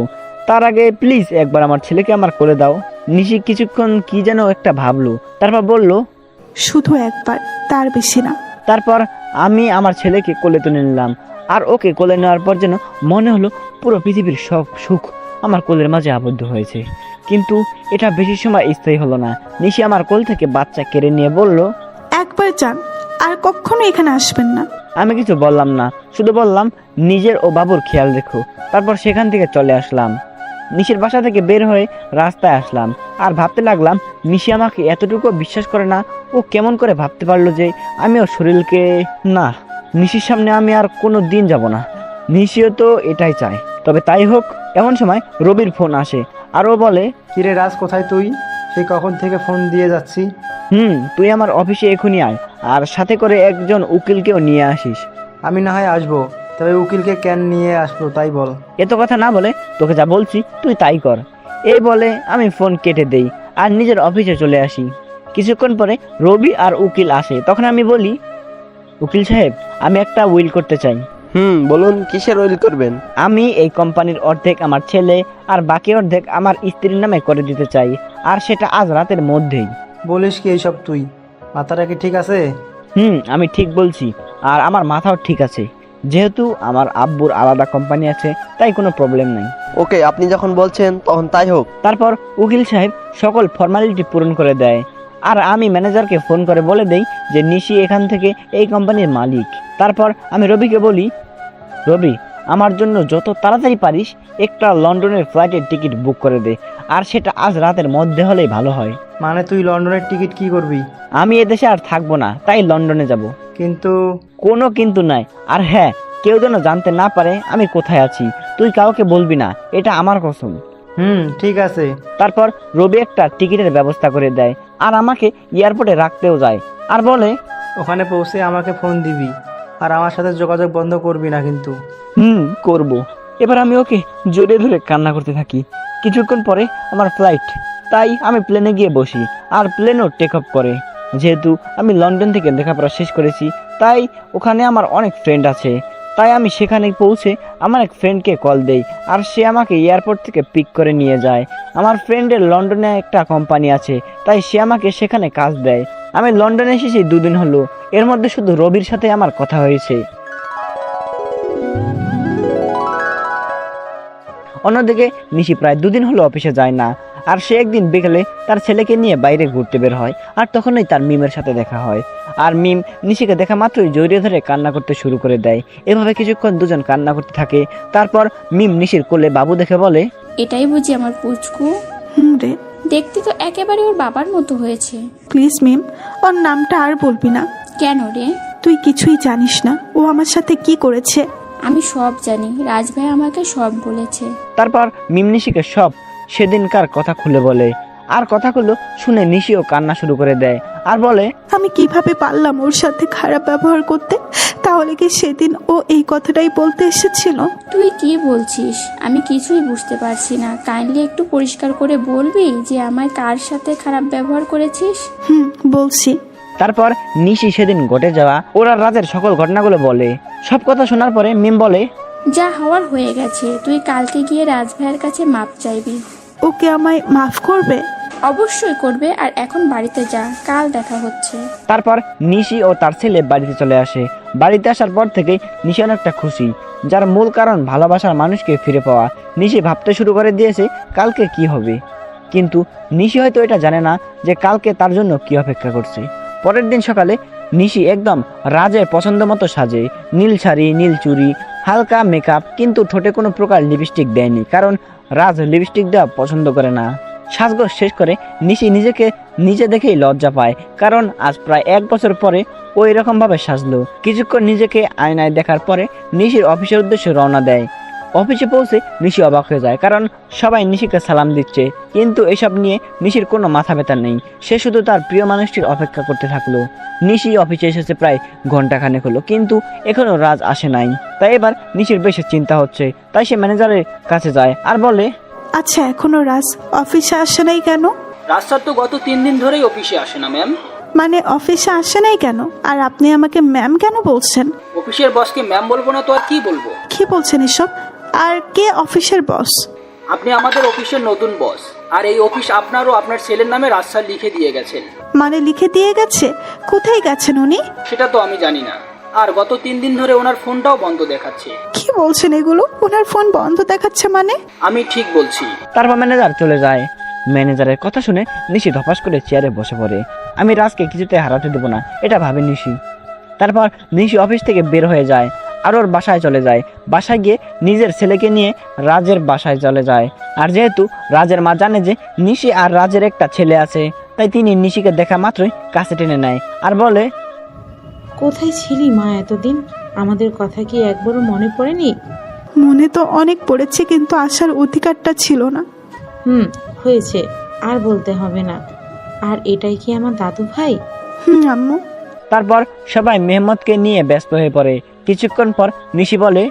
S12: তার আগে প্লিজ একবার আমার ছেলেকে আমার কোলে দাও। নিশি কিছুক্ষণ কি যেন একটা ভাবলো, তারপর বলল,
S6: শুধু একবার, তার বেশি না।
S12: তারপর আমি আমার ছেলেকে কোলে তুলে নিলাম আর ওকে কোলে নেওয়ার পর যেন মনে হলো পুরো পৃথিবীর সব সুখ আমার কোলের মাঝে আবদ্ধ হয়েছে। কিন্তু এটা বেশি সময় স্থায়ী হলো না। নিশি আমার কোল থেকে বাচ্চা কেড়ে নিয়ে বলল,
S6: একবার যান, আর কখনো এখানে আসবেন না।
S12: আমি কিছু বললাম না, শুধু বললাম নিজের ও বাবুর খেয়াল রেখো। তারপর সেখান থেকে চলে আসলাম। নিশির বাসা থেকে বের হয়ে রাস্তায় আসলাম আর ভাবতে লাগলাম, নিশি আমাকে এতটুকু বিশ্বাস করে না। ও কেমন করে ভাবতে পারলো যে আমি ওর শরীরকে না, নিশির সামনে আমি আর কোনো দিন যাব না। নিশিও তো এটাই চায়। তবে তাই হোক, এমন সময় রবির ফোন আসে আর ও বলে,
S9: কিরে রাজ, কোথায় তুই? সেই কখন থেকে ফোন দিয়ে যাচ্ছি।
S12: তুই আমার অফিসে এখনই আয়, আর সাথে করে একজন উকিলকেও নিয়ে আসিস।
S9: আমি না হয় আসবো, তবে উকিলকে কেন নিয়ে আসবো তাই বল।
S12: এত কথা না বলে তোকে যা বলছি তুই তাই কর। এই বলে আমি ফোন কেটে দেই আর নিজের অফিসে চলে আসি। কিছুক্ষণ পরে রবি আর উকিল আসে। তখন আমি বলি, উকিল সাহেব, আমি একটা উইল করতে চাই।
S5: বলুন, কিসের উইল করবেন?
S12: আমি এই কোম্পানির অর্ধেক আমার ছেলে আর বাকি অর্ধেক আমার স্ত্রীর নামে করে দিতে চাই, আর সেটা আজ রাতের মধ্যেই।
S9: বলিস কি এইসব তুই? মাথাটা কি ঠিক আছে?
S12: আমি ঠিক বলছি, আর আমার মাথাও ঠিক আছে। যেহেতু আমার আব্বুর আলাদা কোম্পানি আছে তাই কোনো প্রবলেম নাই।
S5: ওকে, আপনি যখন বলছেন তখন তাই হোক।
S12: তারপর উকিল সাহেব সকল ফর্মালিটি পূরণ করে দেয় আর আমি ম্যানেজারকে ফোন করে বলে দেই যে নিশি এখান থেকে এই কোম্পানির মালিক। তারপর আমি রবিকে বলি, রবি আমার জন্য যত তাড়াতাড়ি পারিস একটা লন্ডনের ফ্লাইটের টিকিট বুক করে দে, আর সেটা আজ রাতের মধ্যে হলেই ভালো হয়।
S9: মানে তুই লন্ডনের টিকিট কি করবি?
S12: আমি এদেশে আর থাকবো না, তাই লন্ডনে যাব।
S9: কিন্তু
S12: কোনো কিন্তু নাই, আর হ্যাঁ কেউ যেন জানতে না পারে আমি কোথায় আছি। তুই কাউকে বলবি না, এটা আমার কসম।
S9: ঠিক আছে।
S12: তারপর রবি একটা টিকিটের ব্যবস্থা করে দেয় আর আমাকে এয়ারপোর্টে রাখতেও যায় আর বলে,
S9: ওখানে পৌঁছে আমাকে ফোন দিবি, আর আমার সাথে যোগাযোগ বন্ধ করবি না কিন্তু।
S12: করব। এবার আমি ওকে জড়িয়ে ধরে কান্না করতে থাকি। কিছুক্ষণ পরে আমার ফ্লাইট, তাই আমি প্লেনে গিয়ে বসি আর প্লেনও টেক অফ করে। যেহেতু আমি লন্ডন থেকে লেখাপড়া শেষ করেছি তাই ওখানে আমার অনেক ফ্রেন্ড আছে, তাই আমি সেখানে পৌঁছে আমার এক ফ্রেন্ডকে কল দেই আর সে আমাকে এয়ারপোর্ট থেকে পিক করে নিয়ে যায়। আমার ফ্রেন্ডের লন্ডনে একটা কোম্পানি আছে, তাই সে আমাকে সেখানে কাজ দেয়। আমি লন্ডনে এসেছি 2 দিন হলো, এর মধ্যে শুধু রবির সাথে আমার কথা হয়েছে। অন্যদিকে নিশি প্রায় 2 দিন হলো অফিসে যায় না, আর সে একদিন বিকেলে তার ছেলেকে নিয়ে বাইরে ঘুরতে বের হয় আর তখনই তার মিমের সাথে দেখা হয়। আর মিম নিশিকে দেখা মাত্রই জড়িয়ে ধরে কান্না করতে শুরু করে দেয়। এভাবে কিছুক্ষণ দুজন কান্না করতে থাকে। তারপর মিম নিশির কোলে বাবু দেখে বলে,
S11: এটাই বুঝি আমার পুচকু?
S6: রে,
S11: দেখতে তো একেবারে ওর বাবার মতো হয়েছে।
S6: প্লিজ মিম, ওর নামটা আর বলবি না।
S11: কেন রে?
S6: তুই কিছুই জানিস না ও আমার সাথে কি করেছে।
S11: আমি সব জানি, রাজ ভাই আমাকে সব বলেছে।
S12: তারপর মিম নিশিকে সব সেদিনকার কথা খুলে বলে, আর কথাগুলো শুনে নিশিও কান্না শুরু করে দেয় আর বলে,
S6: আমি কিভাবে পারলাম ওর সাথে খারাপ ব্যবহার করতে? তাহলে কি সেদিন ও এই কথাটাই বলতে এসেছিল?
S11: তুই কি বলছিস? আমি কিছুই বুঝতে পারছি না। কাইন্ডলি একটু পরিষ্কার করে বলবি যে আমায় কার সাথে খারাপ ব্যবহার করেছিস?
S6: বলছি।
S12: তারপর নিশি সেদিন ঘটে যাওয়া ওরা রাতের সকল ঘটনাগুলো বলে। সব কথা শোনার পরে মিম বলে,
S11: যা হওয়ার হয়ে গেছে, তুই কালকে গিয়ে রাজ ভাইয়ের কাছে মাপ চাইবি।
S6: ওকে আমায় মাফ করবে?
S11: অবশ্যই করবে, আর এখন বাড়িতে যা, কাল দেখা হচ্ছে।
S12: তারপর নিশি ও তার ছেলে বাড়িতে চলে আসে। বাড়িতে আসার পর থেকে নিশি অনেকটা খুশি, যার মূল কারণ ভালোবাসার মানুষকে ফিরে পাওয়া। নিশি ভাবতে শুরু করে দিয়েছে কালকে কি হবে, কিন্তু নিশি হয়তো এটা জানে না যে কালকে তার জন্য কি অপেক্ষা করছে। পরের দিন সকালে নিশি একদম রাজের পছন্দ মতো সাজে, নীল শাড়ি, নীল চুড়ি, হালকা মেকআপ, কিন্তু ঠোঁটে কোনো প্রকার লিপস্টিক দেয়নি, কারণ রাজ লিপস্টিক দেওয়া পছন্দ করে না। সাজগোজ শেষ করে নিশি নিজেকে নিজে দেখেই লজ্জা পায়, কারণ আজ প্রায় 1 বছর পরে ও এরকম ভাবে সাজলো। কিছুক্ষণ নিজেকে আয়নায় দেখার পরে নিশির অফিসের উদ্দেশ্যে রওনা দেয়। অফিসে পৌঁছে নিশি অবাক হয়ে যায়, কারণ সবাই নিশিকে সালাম দিচ্ছে, কিন্তু এসব নিয়ে নিশির কোনো মাথা ব্যথা নেই। সে শুধু তার প্রিয় মানুষটির অপেক্ষা করতে থাকলো। নিশি অফিসে এসেছে প্রায় ঘন্টাখানেক হলো, কিন্তু এখনো রাজ আসে নাই। তাই এবার নিশির বেশি চিন্তা হচ্ছে, তাই সে ম্যানেজারের কাছে যায় আর বলে,
S6: আচ্ছা এখনো রাজ অফিসে আসে নাই কেন?
S13: রাজ স্যার তো গত 3 দিন ধরেই অফিসে আসে না ম্যাম।
S6: মানে অফিসে আসে নাই কেন? আর আপনি আমাকে ম্যাম কেন বলছেন?
S13: অফিসের বসকে ম্যাম বলবো না তো আর কি বলবো?
S6: কি বলছেন এসব? আর কে অফিসের বস?
S13: আপনি আমাদের অফিসের নতুন বস, আর এই অফিস আপনার ও আপনার ছেলের নামে রাজ স্যার লিখে দিয়ে গেছেন।
S6: মানে লিখে দিয়ে গেছে? কোথায় গেছেন উনি?
S13: সেটা তো আমি জানি না, আর গত 3 দিন ধরে ওনার ফোনটাও বন্ধ দেখাচ্ছে।
S6: কি বলছেন এগুলো? ওনার ফোন বন্ধ দেখাচ্ছে মানে?
S13: আমি ঠিক বলছি।
S12: তারপর ম্যানেজার চলে যায়। ম্যানেজারের কথা শুনে নিশি ধপাস করে চেয়ারে বসে পড়ে। আমি রাজকে কিছুতে হারাতে দেবো না, এটা ভাবে নিশি। তারপর নিশি অফিস থেকে বের হয়ে যায় আর ওর বাসায় চলে যায়। বাসায় গিয়ে নিজের ছেলেকে নিয়ে রাজের বাসায় চলে যায়। আর যেহেতু রাজের মা জানে যে নিশি আর রাজের একটা ছেলে আছে, তাই তিনি নিশিকে দেখা মাত্রই কাছে টেনে নেয় আর বলে,
S4: কোথায় ছিলি মা এতদিন? আমাদের কথা কি একবারও মনে পড়েনি?
S6: মনে তো অনেক পড়েছে, কিন্তু আসার অধিকারটা ছিল না।
S4: হয়েছে, আর বলতে হবে না। আর এটাই কি আমার দাদু ভাই?
S6: আম্মু।
S12: তারপর সবাই মেহমদকে নিয়ে ব্যস্ত হয়ে পড়ে। কিছুক্ষণ পর নিশি বলে,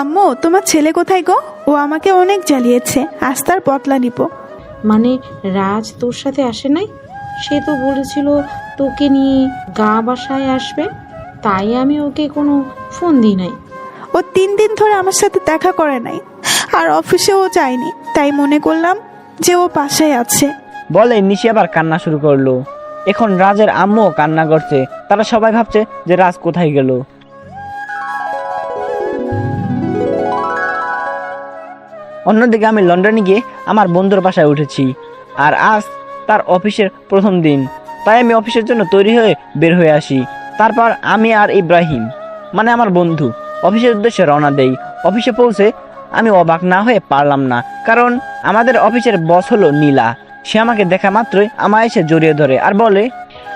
S6: আম্মু তোমার ছেলে কোথায় গো? ও আমাকে অনেক জ্বালিয়েছে, আজ তার বদলা নিব।
S4: মানে রাজ তোর সাথে আসে নাই? সে তো বলেছিল তোকে নিয়ে গা বাসায় আসবে, তাই আমি ওকে কোনো ফোন দিই নাই।
S6: ও 3 দিন ধরে আমার সাথে দেখা করে নাই, আর অফিসেও যায়নি, তাই মনে করলাম যে ও পাশেই আছে।
S12: বলে নিশি আবার কান্না শুরু করলো। এখন রাজের আম্মুও কান্না করছে। তারা সবাই ভাবছে যে রাজ কোথায় গেল। অন্যদিকে আমি লন্ডনে গিয়ে আমার বন্ধুর বাসায় উঠেছি, আর আজ তার অফিসের প্রথম দিন। তাই আমি অফিসের জন্য তৈরি হয়ে বের হয়ে আসি। তারপর আমি আর ইব্রাহিম, মানে আমার বন্ধু, অফিসের উদ্দেশ্যে রওনা দেই। অফিসে পৌঁছে আমি অবাক না হয়ে পারলাম না, কারণ আমাদের অফিসের বস হলো নীলা। সে আমাকে দেখা মাত্রই আমায় এসে জড়িয়ে ধরে আর বলে,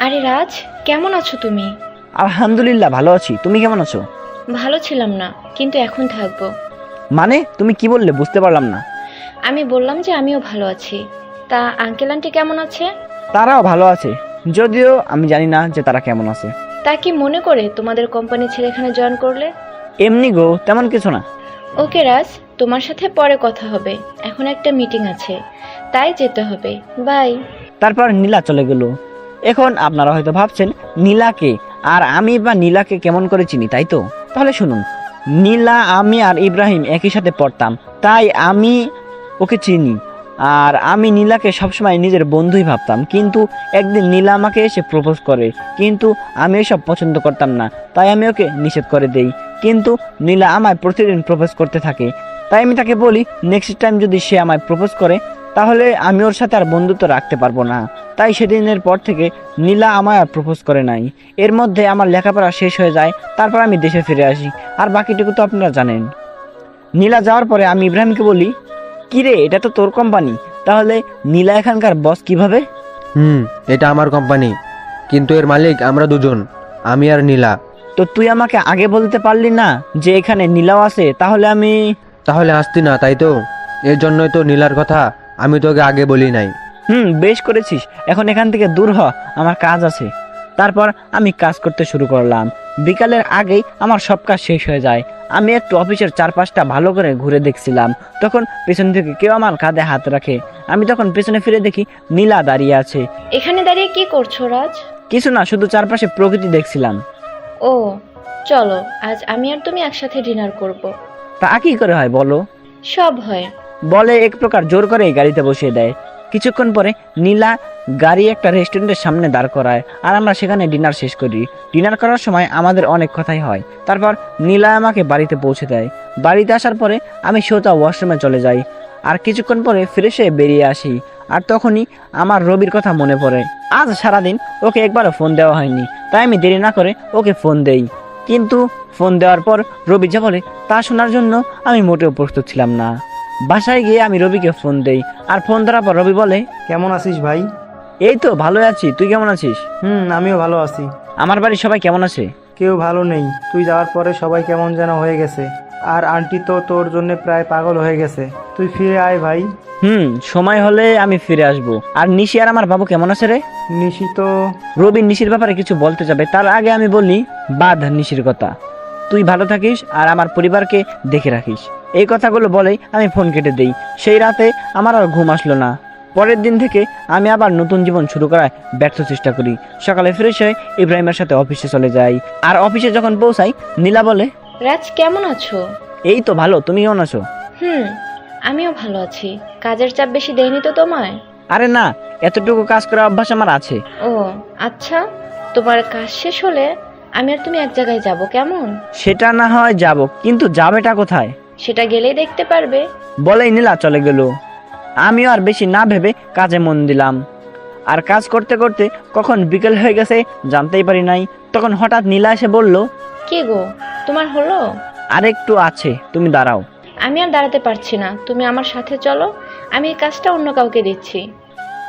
S1: আরে রাজ, কেমন আছো তুমি?
S12: আলহামদুলিল্লাহ ভালো আছি, তুমি কেমন আছো?
S1: ভালো ছিলাম না, কিন্তু এখন থাকবো।
S12: মানে তুমি কি বললে, বুঝতে পারলাম না।
S1: আমি বললাম যে আমিও ভালো আছি। তা আঙ্কেল আন্টি কেমন আছে?
S12: তারাও ভালো আছে, যদিও আমি জানি না যে তারা কেমন আছে।
S1: তা কি মনে করে তোমাদের কোম্পানি ছেড়ে এখানে জয়েন করলে?
S12: এমনি গো, তেমন কিছু না।
S1: ওকে রাজ, তোমার সাথে পরে কথা হবে, এখন একটা মিটিং আছে, তাই যেতে হবে। বাই।
S12: তারপর নীলা চলে গেল। এখন আপনারা হয়তো ভাবছেন নীলাকে আর আমি বা নীলাকে কেমন করে চিনি, তাই তো? তাহলে শুনুন, নীলা, আমি আর ইব্রাহিম একই সাথে পড়তাম, তাই আমি ওকে চিনি। আর আমি নীলাকে সবসময় নিজের বন্ধুই ভাবতাম, কিন্তু একদিন নীলা আমাকে এসে প্রপোজ করে, কিন্তু আমি এসব পছন্দ করতাম না, তাই আমি ওকে নিষেধ করে দেই। কিন্তু নীলা আমায় প্রতিদিন প্রপোজ করতে থাকে, তাই আমি তাকে বলি নেক্সট টাইম যদি সে আমায় প্রপোজ করে তাহলে আমি ওর সাথে আর বন্ধুত্ব রাখতে পারবো না। তাই সেদিনের পর থেকে নীলা আমায় আর প্রপোজ করে নাই। এর মধ্যে আমার লেখাপড়া শেষ হয়ে যায়, তারপর আমি দেশে ফিরে আসি, আর বাকিটুকু তো আপনারা জানেন। নীলা যাওয়ার পরে আমি ইব্রাহিমকে বলি, কিরে, এটা তো তোর কোম্পানি, তাহলে নীলা এখানকার বস কিভাবে?
S8: এটা আমার কোম্পানি, কিন্তু এর মালিক আমরা দুজন, আমি আর নীলা।
S12: তো তুই আমাকে আগে বলতে পারলি না যে এখানে নীলাও আছে? তাহলে
S8: আসতি না, তাই তো? এর জন্যই তো নীলার কথা আমি তোকে আগে বলি নাই।
S12: বেশ করেছিস, এখন এখান থেকে দূর হ, আমার কাজ আছে। তারপর আমি কাজ করতে শুরু করলাম। বিকালের আগেই আমার সব কাজ শেষ হয়ে যায়। আমি একটু অফিসের চারপাশটা ভালো করে ঘুরে দেখছিলাম, তখন পেছন থেকে কেউ আমার কাঁধে হাত রাখে। আমি তখন পেছনে ফিরে দেখি নীলা দাঁড়িয়ে আছে।
S1: এখানে দাঁড়িয়ে কি করছো রাজ?
S12: কিছু না, শুধু চারপাশে প্রকৃতি দেখছিলাম।
S1: ও চলো, আজ আমি আর তুমি একসাথে ডিনার করব।
S12: তা কি করে হয় বলো?
S1: সব হয়।
S12: বলে এক প্রকার জোর করে গাড়িতে বসিয়ে দেয়। কিছুক্ষণ পরে নীলা গাড়ি একটা রেস্টুরেন্টের সামনে দাঁড় করায়, আর আমরা সেখানে ডিনার শেষ করি। ডিনার করার সময় আমাদের অনেক কথাই হয়। তারপর নীলা আমাকে বাড়িতে পৌঁছে দেয়। বাড়িতে আসার পরে আমি সোজা ওয়াশরুমে চলে যাই, আর কিছুক্ষণ পরে ফ্রেশ হয়ে বেরিয়ে আসি। আর তখনই আমার রবির কথা মনে পড়ে। আজ সারাদিন ওকে একবারও ফোন দেওয়া হয়নি, তাই আমি দেরি না করে ওকে ফোন দেই। কিন্তু ফোন দেওয়ার পর রবি যা বলে তা শোনার জন্য আমি মোটেও প্রস্তুত ছিলাম না। বাসায় গিয়ে আমি রবিকে ফোন দেই, আর ফোন ধরার পর রবি বলে,
S9: কেমন আছিস ভাই?
S12: এই তো ভালো আছি, তুই কেমন আছিস?
S9: আমিও ভালো আছি।
S12: আমার বাড়ির সবাই কেমন আছে?
S9: কেউ ভালো নেই, তুই যাওয়ার পরে সবাই কেমন যেন হয়ে গেছে। আর আন্টি তো তোর জন্য প্রায় পাগল হয়ে গেছে। তুই ফিরে আয় ভাই।
S12: সময় হলে আমি ফিরে আসবো। আর নিশি আর আমার বাবু কেমন আছে রে?
S9: নিশি তো...
S12: রবি নিশির ব্যাপারে কিছু বলতে যাবে, তার আগে আমি বলি, বাদ নিশির কথা, তুই ভালো থাকিস আর আমার পরিবারকে দেখে রাখিস। এই কথাগুলো বলেই আমি ফোন কেটে দেই। সেই রাতে আমার আর ঘুম আসলো না। পরের দিন থেকে আমি আবার নতুন জীবন শুরু করার ব্যর্থ চেষ্টা করি। সকালে ফ্রেশ হয়ে ইব্রাহিমের সাথে অফিসে চলে যাই। আর অফিসে যখন পৌঁছাই, নীলা বলে,
S1: রাজ কেমন আছো?
S12: এই তো ভালো, তুমি কেমন আছো?
S1: আমিও ভালো আছি। কাজের চাপ বেশি দেয়নি তো তোমায়?
S12: আরে না, এতটুকু কাজ করার অভ্যাস আমার আছে।
S1: ও আচ্ছা, তোমার কাজ শেষ হলে আমি আর তুমি এক জায়গায় যাব, কেমন?
S12: সেটা না হয় যাব, কিন্তু যাবেটা কোথায়?
S1: সেটা গেলেই দেখতে পারবে।
S12: বলেই নীলা চলে গেল। আমিও আর বেশি না ভেবে কাজে মন দিলাম। আর কাজ করতে করতে কখন বিকেল হয়ে গেছে জানতেই পারি নাই। তখন হঠাৎ নীলা এসে বলল,
S1: কি গো, তোমার হলো?
S12: আরেকটু আছে, তুমি দাঁড়াও।
S1: আমি আর দাঁড়াতে পারছি না, তুমি আমার সাথে চলো, আমি এই কাজটা অন্য কাউকে দিচ্ছি।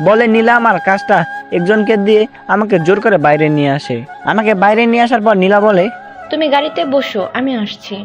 S12: বলে নীলা আমার কাজটা একজনকে দিয়ে আমাকে জোর করে বাইরে নিয়ে আসে। আমাকে বাইরে নিয়ে আসার পর নীলা বলে,
S1: তুমি গাড়িতে বসো, আমি আসছি।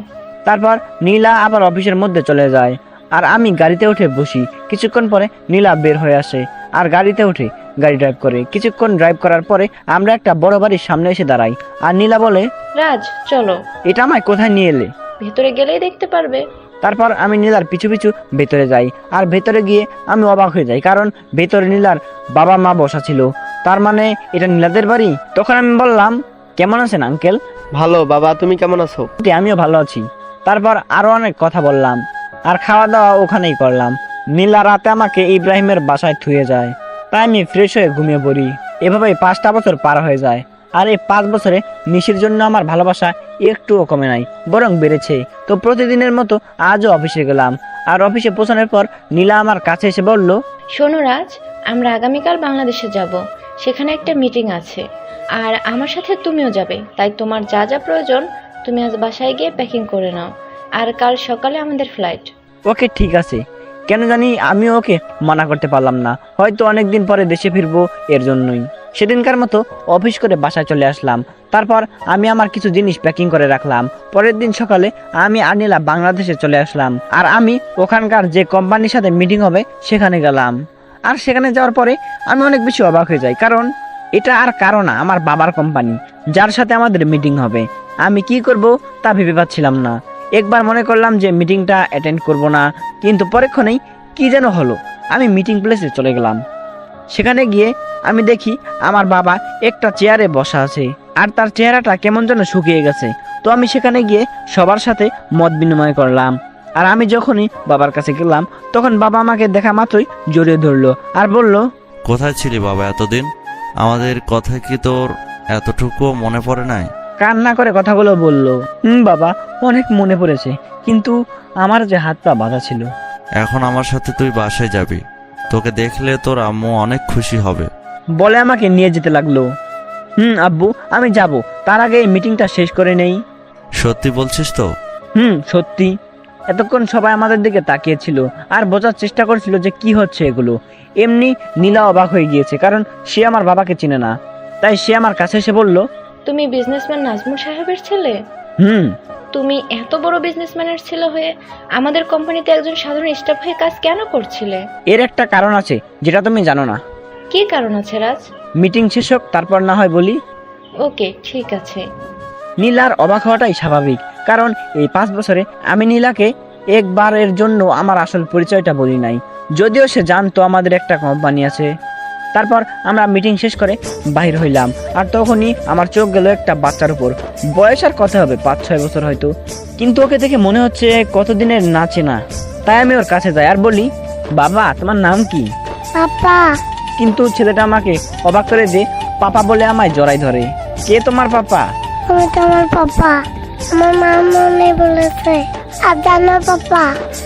S12: তারপর নীলা আবার অফিসের মধ্যে চলে যায়, আর আমি গাড়িতে উঠে বসি। কিছুক্ষণ পরে নীলা বের হয়ে আসে আর গাড়িতে উঠে গাড়ি ড্রাইভ করে। কিছুক্ষণ ড্রাইভ করার পরে আমরা একটা বড় বাড়ির সামনে এসে দাঁড়াই, আর নীলা বলে,
S1: রাজ চলো।
S12: এটা আমায় কোথায় নিয়ে এলে?
S1: ভেতরে গেলেই দেখতে পারবে।
S12: তারপর আমি নীলার পিছু পিছু ভেতরে যাই, আর ভেতরে গিয়ে আমি অবাক হয়ে যাই, কারণ ভেতরে নীলার বাবা মা বসা ছিল। তার মানে এটা নীলাদের বাড়ি। তখন আমি বললাম, কেমন আছেন আঙ্কেল?
S5: ভালো বাবা, তুমি কেমন আছো?
S12: আমিও ভালো আছি। তারপর আরো অনেক কথা বললাম, আর খাওয়া দাওয়া ওখানেই করলাম। নীলা রাতে আমাকে ইব্রাহিমের বাসায় থুয়ে যায়, তাই আমি ফ্রেশ হয়ে ঘুমিয়ে পড়ি। এভাবেই 5টা বছর পার হয়ে যায়। আর এই 5 বছরে নিশির জন্য আমার ভালোবাসা একটুও কমে নাই, বরং বেড়েছে। তো প্রতিদিনের মতো আজও অফিসে গেলাম, আর অফিসে পৌঁছানোর পর নীলা আমার কাছে এসে বলল,
S1: শোনো রাজ, আমরা আগামীকাল বাংলাদেশে যাব, সেখানে একটা মিটিং আছে, আর আমার সাথে তুমিও যাবে। তাই তোমার যা যা প্রয়োজন তুমি আজ বাসায় গিয়ে প্যাকিং করে নাও, আর কাল সকালে আমাদের ফ্লাইট।
S12: ওকে ঠিক আছে। কেন জানি আমি ওকে মানা করতে পারলাম না, হয়তো অনেকদিন পরে দেশে ফিরবো এর জন্যই। সেদিনকার মতো অফিস করে বাসায় চলে আসলাম। তারপর আমি আমার কিছু জিনিস প্যাকিং করে রাখলাম। পরের দিন সকালে আমি আর নীলা বাংলাদেশে চলে আসলাম, আর আমি ওখানকার যে কোম্পানির সাথে মিটিং হবে সেখানে গেলাম। আর সেখানে যাওয়ার পরে আমি অনেক বেশি অবাক হয়ে যাই, কারণ এটা আর কারো না, আমার বাবার কোম্পানি, যার সাথে আমাদের মিটিং হবে। আমি কি করব তা ভেবে পাচ্ছিলাম না। একবার মনে করলাম যে মিটিংটা অ্যাটেন্ড করব না, কিন্তু পরক্ষণেই কি যেন হলো, আমি মিটিং প্লেসে চলে গেলাম। সেখানে গিয়ে আমি দেখি আমার বাবা একটা চেয়ারে বসা আছে, আর তার চেহারাটা কেমন যেন শুকিয়ে গেছে। তো আমি সেখানে গিয়ে সবার সাথে মত বিনিময় করলাম। আর আমি যখনই বাবার কাছে গেলাম, তখন বাবা আমাকে দেখা মাত্রই জড়িয়ে ধরলো আর বলল,
S3: কোথায় ছিলি বাবা এতদিন? আমাদের কথা কি তোর এতটুকুও মনে পড়ে নাই?
S12: কান্না করে কথাগুলো বলল, বাবা অনেক মনে পড়েছে, কিন্তু আমার যে হাত পা বাঁধা ছিল।
S3: এখন আমার সাথে তুই বাসায় যাবি, তোকে দেখলে তোর আম্মু অনেক খুশি হবে।
S12: বলে আমাকে নিয়ে যেতে লাগলো। আব্বু আমি যাব, তার আগে এই মিটিংটা শেষ করে নেই।
S3: সত্যি বলছিস তো?
S12: সত্যি। এতক্ষণ সবাই আমাদের দিকে তাকিয়েছিল আর বোঝার চেষ্টা করছিল যে কি হচ্ছে এগুলো। এমনি নীলা অবাক হয়ে গিয়েছে, কারণ সে আমার বাবাকে চিনে না। তাই সে আমার কাছে এসে বলল,
S1: তুমি বিজনেসম্যান নাজমুল সাহেবের ছেলে? তুমি এত বড় বিজনেসম্যানের ছেলে হয়ে আমাদের কোম্পানিতে একজন সাধারণ স্টাফ হয়ে কাজ কেন করছিলে?
S12: এর একটা কারণ আছে যেটা তুমি জানো না।
S1: কি কারণ আছে রাজ?
S12: মিটিং শেষ হোক, তারপর না হয় বলি।
S1: ওকে ঠিক আছে।
S12: নীলার অবাক হওয়াটাই স্বাভাবিক, কারণ এই 5 বছরে আমি নীলাকে একবারের জন্য আমার আসল পরিচয়টা বলি নাই, যদিও সে জানতো আমাদের একটা কোম্পানি আছে। তারপর আমরা মিটিং শেষ করে বাহির হইলাম, আর তখনই আমার চোখ গেল একটা বাচ্চার উপর। বয়স আর কত হবে, 5-6 বছর হয়তো, কিন্তু ওকে দেখে মনে হচ্ছে কতদিনের নাচে না। তাই আমি ওর কাছে যাই আর বলি, বাবা তোমার নাম কি?
S10: পাপা।
S12: কিন্তু ছেলেটা আমাকে অবাক করে দিয়ে পাপা বলে আমায় জড়াই ধরে। কে তোমার পাপা?
S10: আমি তোমার পাপা, আমার মা মনে বলেছে। আর জানো পাপা,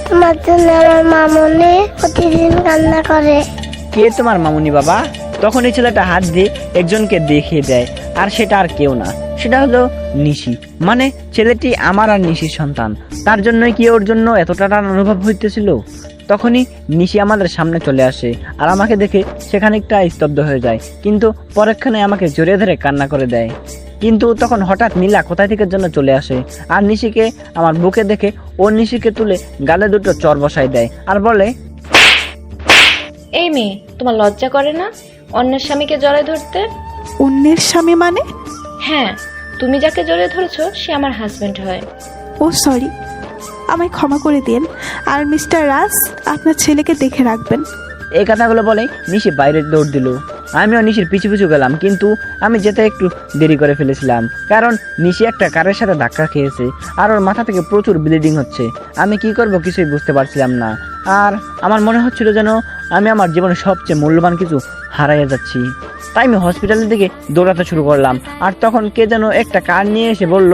S10: তোমার জন্য আমার মা মনে প্রতিদিন কান্না করে।
S12: কে তোমার মামুনি বাবা? তখন এই ছেলেটা হাত দিয়ে একজনকে দেখিয়ে দেয়, আর সেটা আর কেউ না, সেটা হলো নিশি। মানে ছেলেটি আমার আর নিশির সন্তান। তার জন্যই কি ওর জন্য এতটা টান অনুভব হইতেছিল? তখনই নিশি আমাদের সামনে চলে আসে, আর আমাকে দেখে সেখানে একটা স্তব্ধ হয়ে যায়, কিন্তু পরক্ষণে আমাকে জড়িয়ে ধরে কান্না করে দেয়। কিন্তু তখন হঠাৎ নীলা কোথায় থেকে জন্য চলে আসে, আর নিশিকে আমার বুকে দেখে ও নিশিকে তুলে গালে দুটো চর বসাই দেয় আর বলে,
S1: এই মেয়ে, তোমার লজ্জা করে না অন্যের স্বামীকে জড়ায় ধরতে?
S6: অন্যের স্বামী মানে?
S1: হ্যাঁ, তুমি যাকে জড়িয়ে ধরেছো সে আমার হাজবেন্ড হয়।
S6: ও সরি, আমায় ক্ষমা করে দিন। আর মিস্টার রাজ, আপনার ছেলেকে দেখে রাখবেন।
S12: এই কথাগুলো বলে নিশি বাইরে দৌড় দিল। আমিও নিশির পিছু পিছু গেলাম, কিন্তু আমি যেতে একটু দেরি করে ফেলেছিলাম, কারণ নিশি একটা কারের সাথে ধাক্কা খেয়েছে আর ওর মাথা থেকে প্রচুর ব্লিডিং হচ্ছে। আমি কি করব কিছুই বুঝতে পারছিলাম না, আর আমার মনে হচ্ছিল যেন আমি আমার জীবনের সবচেয়ে মূল্যবান কিছু হারাইয়া যাচ্ছি। তাই আমি হসপিটালের দিকে দৌড়াতে শুরু করলাম, আর তখন কে যেন একটা কার নিয়ে এসে বলল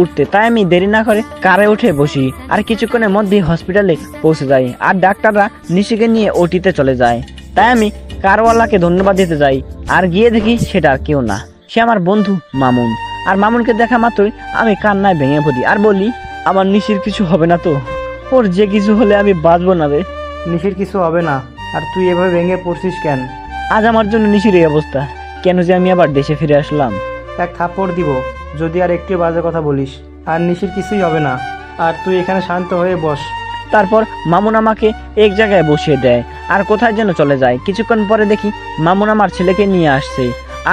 S12: উঠতে। তাই আমি দেরি না করে কারে উঠে বসি, আর কিছুক্ষণের মধ্যেই হসপিটালে পৌঁছে যাই, আর ডাক্তাররা নিশিকে নিয়ে ওটিতে চলে যায়। তাই আমি কারওয়ালাকে ধন্যবাদ দিতে যাই, আর গিয়ে দেখি সেটা আর কেউ না, সে আমার বন্ধু মামুন। আর মামুনকে দেখা মাত্রই আমি কান্নায় ভেঙে পড়ি আর বলি, আমার নিশির কিছু হবে না তো? ওর যে কিছু হলে আমি বাঁচবো না রে।
S9: নিশির কিছু হবে না, আর তুই এভাবে ভেঙে পড়ছিস কেন?
S12: আজ আমার জন্য নিশির এই অবস্থা, কেন যে আমি আবার দেশে ফিরে আসলাম।
S9: এক থাপ্পড় দিব যদি আর একটু বাজে কথা বলিস। আর নিশির কিছুই হবে না, আর তুই এখানে শান্ত হয়ে বস।
S12: তারপর মামুন আমাকে এক জায়গায় বসিয়ে দেয় আর কোথায় যেন চলে যায়। কিছুক্ষণ পরে দেখি মামুন আমার ছেলেকে নিয়ে আসছে,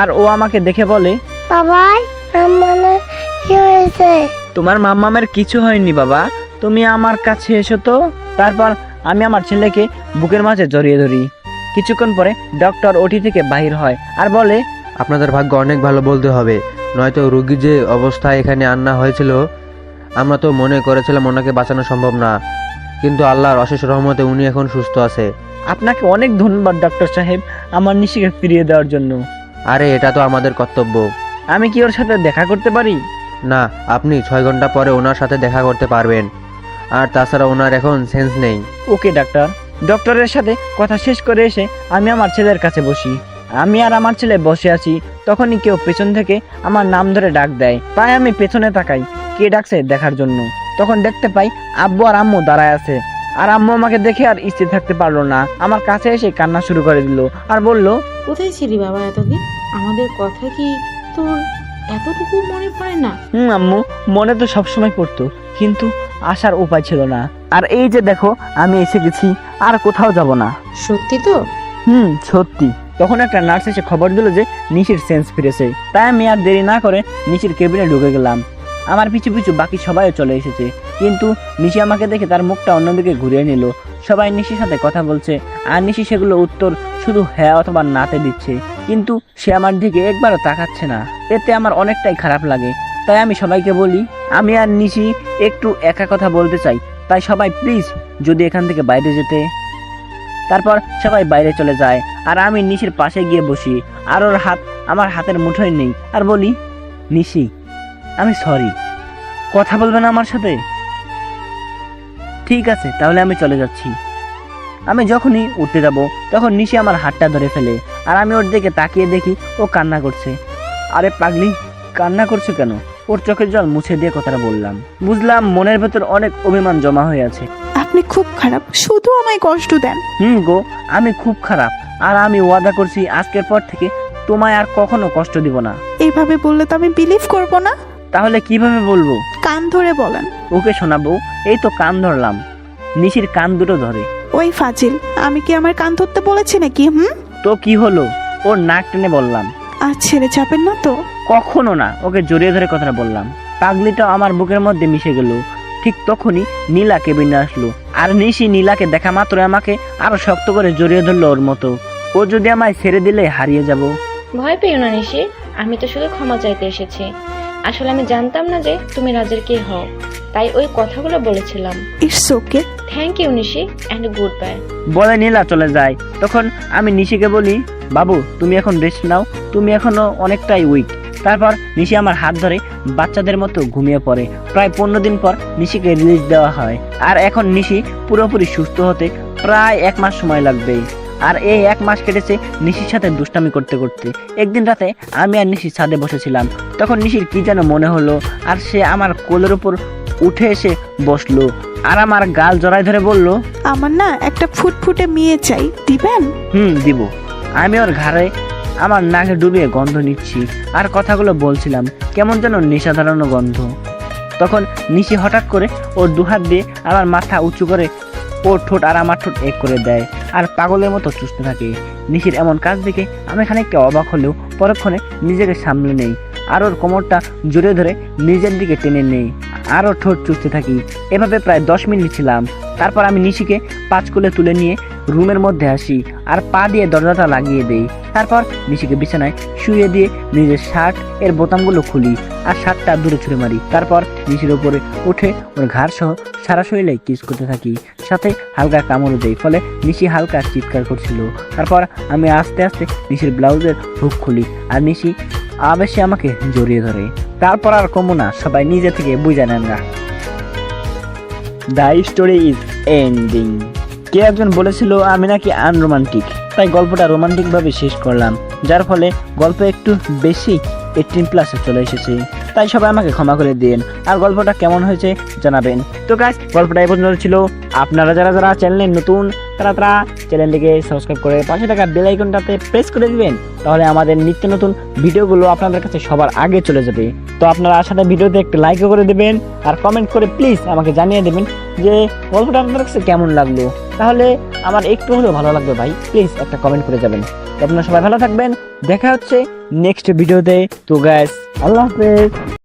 S12: আর ও আমাকে দেখে বলে,
S10: বাবাই মাম্মানের কি হয়েছে?
S12: তোমার মাম্মামের কিছু হয়নি বাবা, তুমি আমার কাছে এসো তো। তারপর আমি আমার ছেলেকে বুকের মাঝে জড়িয়ে ধরি। কিছুক্ষণ পরে ডক্টর ওটি থেকে বাহির হয় আর বলে,
S8: আপনাদের ভাগ্য অনেক ভালো বলতে হবে, নয়তো রোগী যে অবস্থায় এখানে আনা হয়েছিল, আমরা তো মনে করেছিলাম ওনাকে বাঁচানো সম্ভব না, কিন্তু আল্লাহর অশেষ রহমতে উনি এখন সুস্থ আছে।
S12: আপনাকে অনেক ধন্যবাদ ডক্টর সাহেব, আমার নিশিকে ফিরিয়ে দেওয়ার জন্য।
S8: আরে এটা তো আমাদের কর্তব্য।
S12: আমি কি ওর সাথে দেখা করতে পারি?
S8: না, আপনি 6 ঘন্টা পরে ওনার সাথে দেখা করতে পারবেন। আর তাছাড়া ওনার এখন সেন্স নেই।
S12: ওকে ডাক্তার। ডক্টরের সাথে কথা শেষ করে এসে আমি আমার ছেলের কাছে বসি। আমি আর আমার ছেলে বসে আছি, তখনই কেউ পেছন থেকে আমার নাম ধরে ডাক দেয়। তাই আমি পেছনে তাকাই কে ডাকছে দেখার জন্য। তখন দেখতে পাই আব্বু আর আম্মু দাঁড়ায় আছে। আর আম্মু আমাকে দেখে আর স্থির থাকতে পারলো না, আমার কাছে এসে কান্না শুরু করে দিল আর বলল,
S4: কোথায় ছিলি বাবা এতদিন? আমাদের কথা কি তোর এতটুকু মনে পড়ে না?
S12: আম্মু, মনে তো সবসময় পড়তো, কিন্তু আসার উপায় ছিল না। আর এই যে দেখো আমি এসে গেছি, আর কোথাও যাব না।
S4: সত্যি তো?
S12: সত্যি। তখন একটা নার্স এসে খবর দিল যে নিশির সেন্স ফিরেছে। তাই আমি আর দেরি না করে নিশির কেবিনে ঢুকে গেলাম। আমার পিছু পিছু বাকি সবাইও চলে এসেছে, কিন্তু নিশি আমাকে দেখে তার মুখটা অন্যদিকে ঘুরিয়ে নিল। সবাই নিশির সাথে কথা বলছে, আর নিশি সেগুলো উত্তর শুধু হ্যাঁ অথবা নাতে দিচ্ছে, কিন্তু সে আমার দিকে একবারও তাকাচ্ছে না। এতে আমার অনেকটাই খারাপ লাগে। তাই আমি সবাইকে বলি, আমি আর নিশি একটু একা কথা বলতে চাই, তাই সবাই প্লিজ যদি এখান থেকে বাইরে যেতে। তারপর সবাই বাইরে চলে যায়, আর আমি নিশির পাশে গিয়ে বসি, আর ওর হাত আমার হাতের মুঠোয় নেই, আর বলি, নিশি আমি সরি, কথা বলবে না আমার সাথে? ঠিক আছে, তাহলে আমি চলে যাচ্ছি। আমি যখনই উঠতে যাব তখন নিশি আমার হাতটা ধরে ফেলে, আর আমি ওর দিকে তাকিয়ে দেখি ও কান্না করছে। আরে পাগলি, কান্না করছো কেন? ওর চোখের জল মুছে দিয়ে কথাটা বললাম। বুঝলাম মনের ভেতর অনেক অভিমান জমা হয়ে আছে।
S6: আপনি খুব খারাপ, শুধু আমায় কষ্ট দেন।
S12: গো, আমি খুব খারাপ, আর আমি ওয়াদা করছি আজকের পর থেকে তোমায় আর কখনো কষ্ট দিব না।
S6: এইভাবে বললে তো আমি বিলিভ করব না।
S12: তাহলে কিভাবে বলবো?
S6: কান ধরে বলেন।
S12: ওকে শোনাবো, এই তো কান ধরলাম। নিশির কান দুটো ধরে।
S6: ওই ফাজিল, আমি কি আমার কান ধরতে বলেছি নাকি?
S12: তো কি হলো? ওর নাক টেনে বললাম।
S6: আর ছেড়ে যাবেন না তো?
S12: কখনো না, ওকে জড়িয়ে ধরে কথাটা বললাম। পাগলিটা আমার বুকের মধ্যে মিশে গেল। ঠিক তখনই নীলা কেবিনে আসলো, আর নিশি নীলাকে দেখা মাত্র আমাকে আরো শক্ত করে জড়িয়ে ধরলো ওর মতো। ও যদি আমায় ছেড়ে দিলে হারিয়ে যাব।
S1: ভয় পেও না নিশি, আমি তো শুধু ক্ষমা চাইতে এসেছি। আসলে আমি জানতাম না যে তুমি রাজের কে হও, তাই ওই কথাগুলো বলেছিলাম।
S6: It's okay.
S1: Thank you Nishi, and good bye.
S12: বলে নীলা চলে যায়। তখন আমি নিশিকে বলি, বাবু তুমি এখন রেস্ট নাও, তুমি এখনো অনেকটাই উইক। তারপর নিশি আমার হাত ধরে বাচ্চাদের মতো ঘুমিয়ে পড়ে। প্রায় 15 দিন পর নিশিকে রিলিজ দেওয়া হয়, আর এখন নিশি পুরোপুরি সুস্থ হতে প্রায় 1 মাস সময় লাগবে। আর এই 1 মাস কেটেছে নিশির সাথে দুষ্টামি করতে করতে। একদিন রাতে আমি আর নিশি ছাদে বসেছিলাম, তখন নিশির কি যেন মনে হলো, আর সে আমার কোলের উপর উঠে এসে বসলো, আর আমার গাল জড়ায় ধরে বলল, আমার
S6: না একটা ফুটফুটে মেয়ে চাই, দিবেন?
S12: দিব। আমি ওর ঘাড়ে আমার নাকে ডুবিয়ে গন্ধ নিচ্ছি, আর কথাগুলো বলছিলাম, কেমন যেন নেশা ধরানো গন্ধ। তখন নিশি হঠাৎ করে ওর দুহাত দিয়ে আমার মাথা উঁচু করে ওর ঠোঁট আর আমার ঠোঁট এক করে দেয়, আর পাগলের মতো চুষতে থাকে। নিশির এমন কাজ দেখে আমি খানিকটা অবাক হলেও পরক্ষণে নিজেকে সামলে নেই, আর ওর কোমরটা জোরে ধরে নিজের দিকে টেনে নেই, আর ওর ঠোঁট চুষতে থাকি। এভাবে প্রায় 10 মিনিট ছিলাম। তারপর আমি নিশিকে 5 কোলে তুলে নিয়ে রুমের মধ্যে আসি, আর পা দিয়ে দরজাটা লাগিয়ে দেই। তারপর নিশিকে বিছানায় শুয়ে দিয়ে নিজের শার্ট এর বোতামগুলো খুলি, আর শার্টটা দূরে ছুঁড়ে মারি। তারপর নিশির উপরে উঠে ওর ঘাড় সহ সারা শরীরে কিস করতে থাকি, সাথে হালকা কামড় দেই, ফলে নিশি হালকা চিৎকার করছিল। তারপর আমি আস্তে আস্তে নিশির ব্লাউজের হুক খুলি, আর নিশি আবেশে আমাকে জড়িয়ে ধরে। তারপর আর কমো না, সবাই নিজে থেকে বুঝে নেন না। The story is ending. কে একজন বলেছিল আমি নাকি আনরোমান্টিক, তাই গল্পটা রোমান্টিক ভাবে শেষ করলাম, যার ফলে গল্প একটু বেশি 18+ চলে এসেছে। তাই সবাই আমাকে ক্ষমা করে দিন, আর গল্পটা কেমন হয়েছে জানাবেন। তো গাইস, গল্পটা এই পর্যন্ত ছিল। আপনারা যারা যারা চ্যানেলে নতুন তারা চ্যানেলটিকে সাবস্ক্রাইব করে পাশে থাকা বেল আইকনটাতে প্রেস করে দিবেন, তাহলে আমাদের নিত্য নতুন ভিডিওগুলো আপনাদের কাছে সবার আগে চলে যাবে। তো আপনারা সাথে ভিডিওতে একটু লাইকও করে দেবেন, আর কমেন্ট করে প্লিজ আমাকে জানিয়ে দেবেন যে গল্পটা আপনাদের কাছে কেমন লাগলো, তাহলে আমার একটু হলেও ভালো লাগবে ভাই। প্লিজ একটা কমেন্ট করে যাবেন। তো আপনারা সবাই ভালো থাকবেন, দেখা হচ্ছে নেক্সট ভিডিওতে। তো গাইস, আল্লাহ হাফেজ।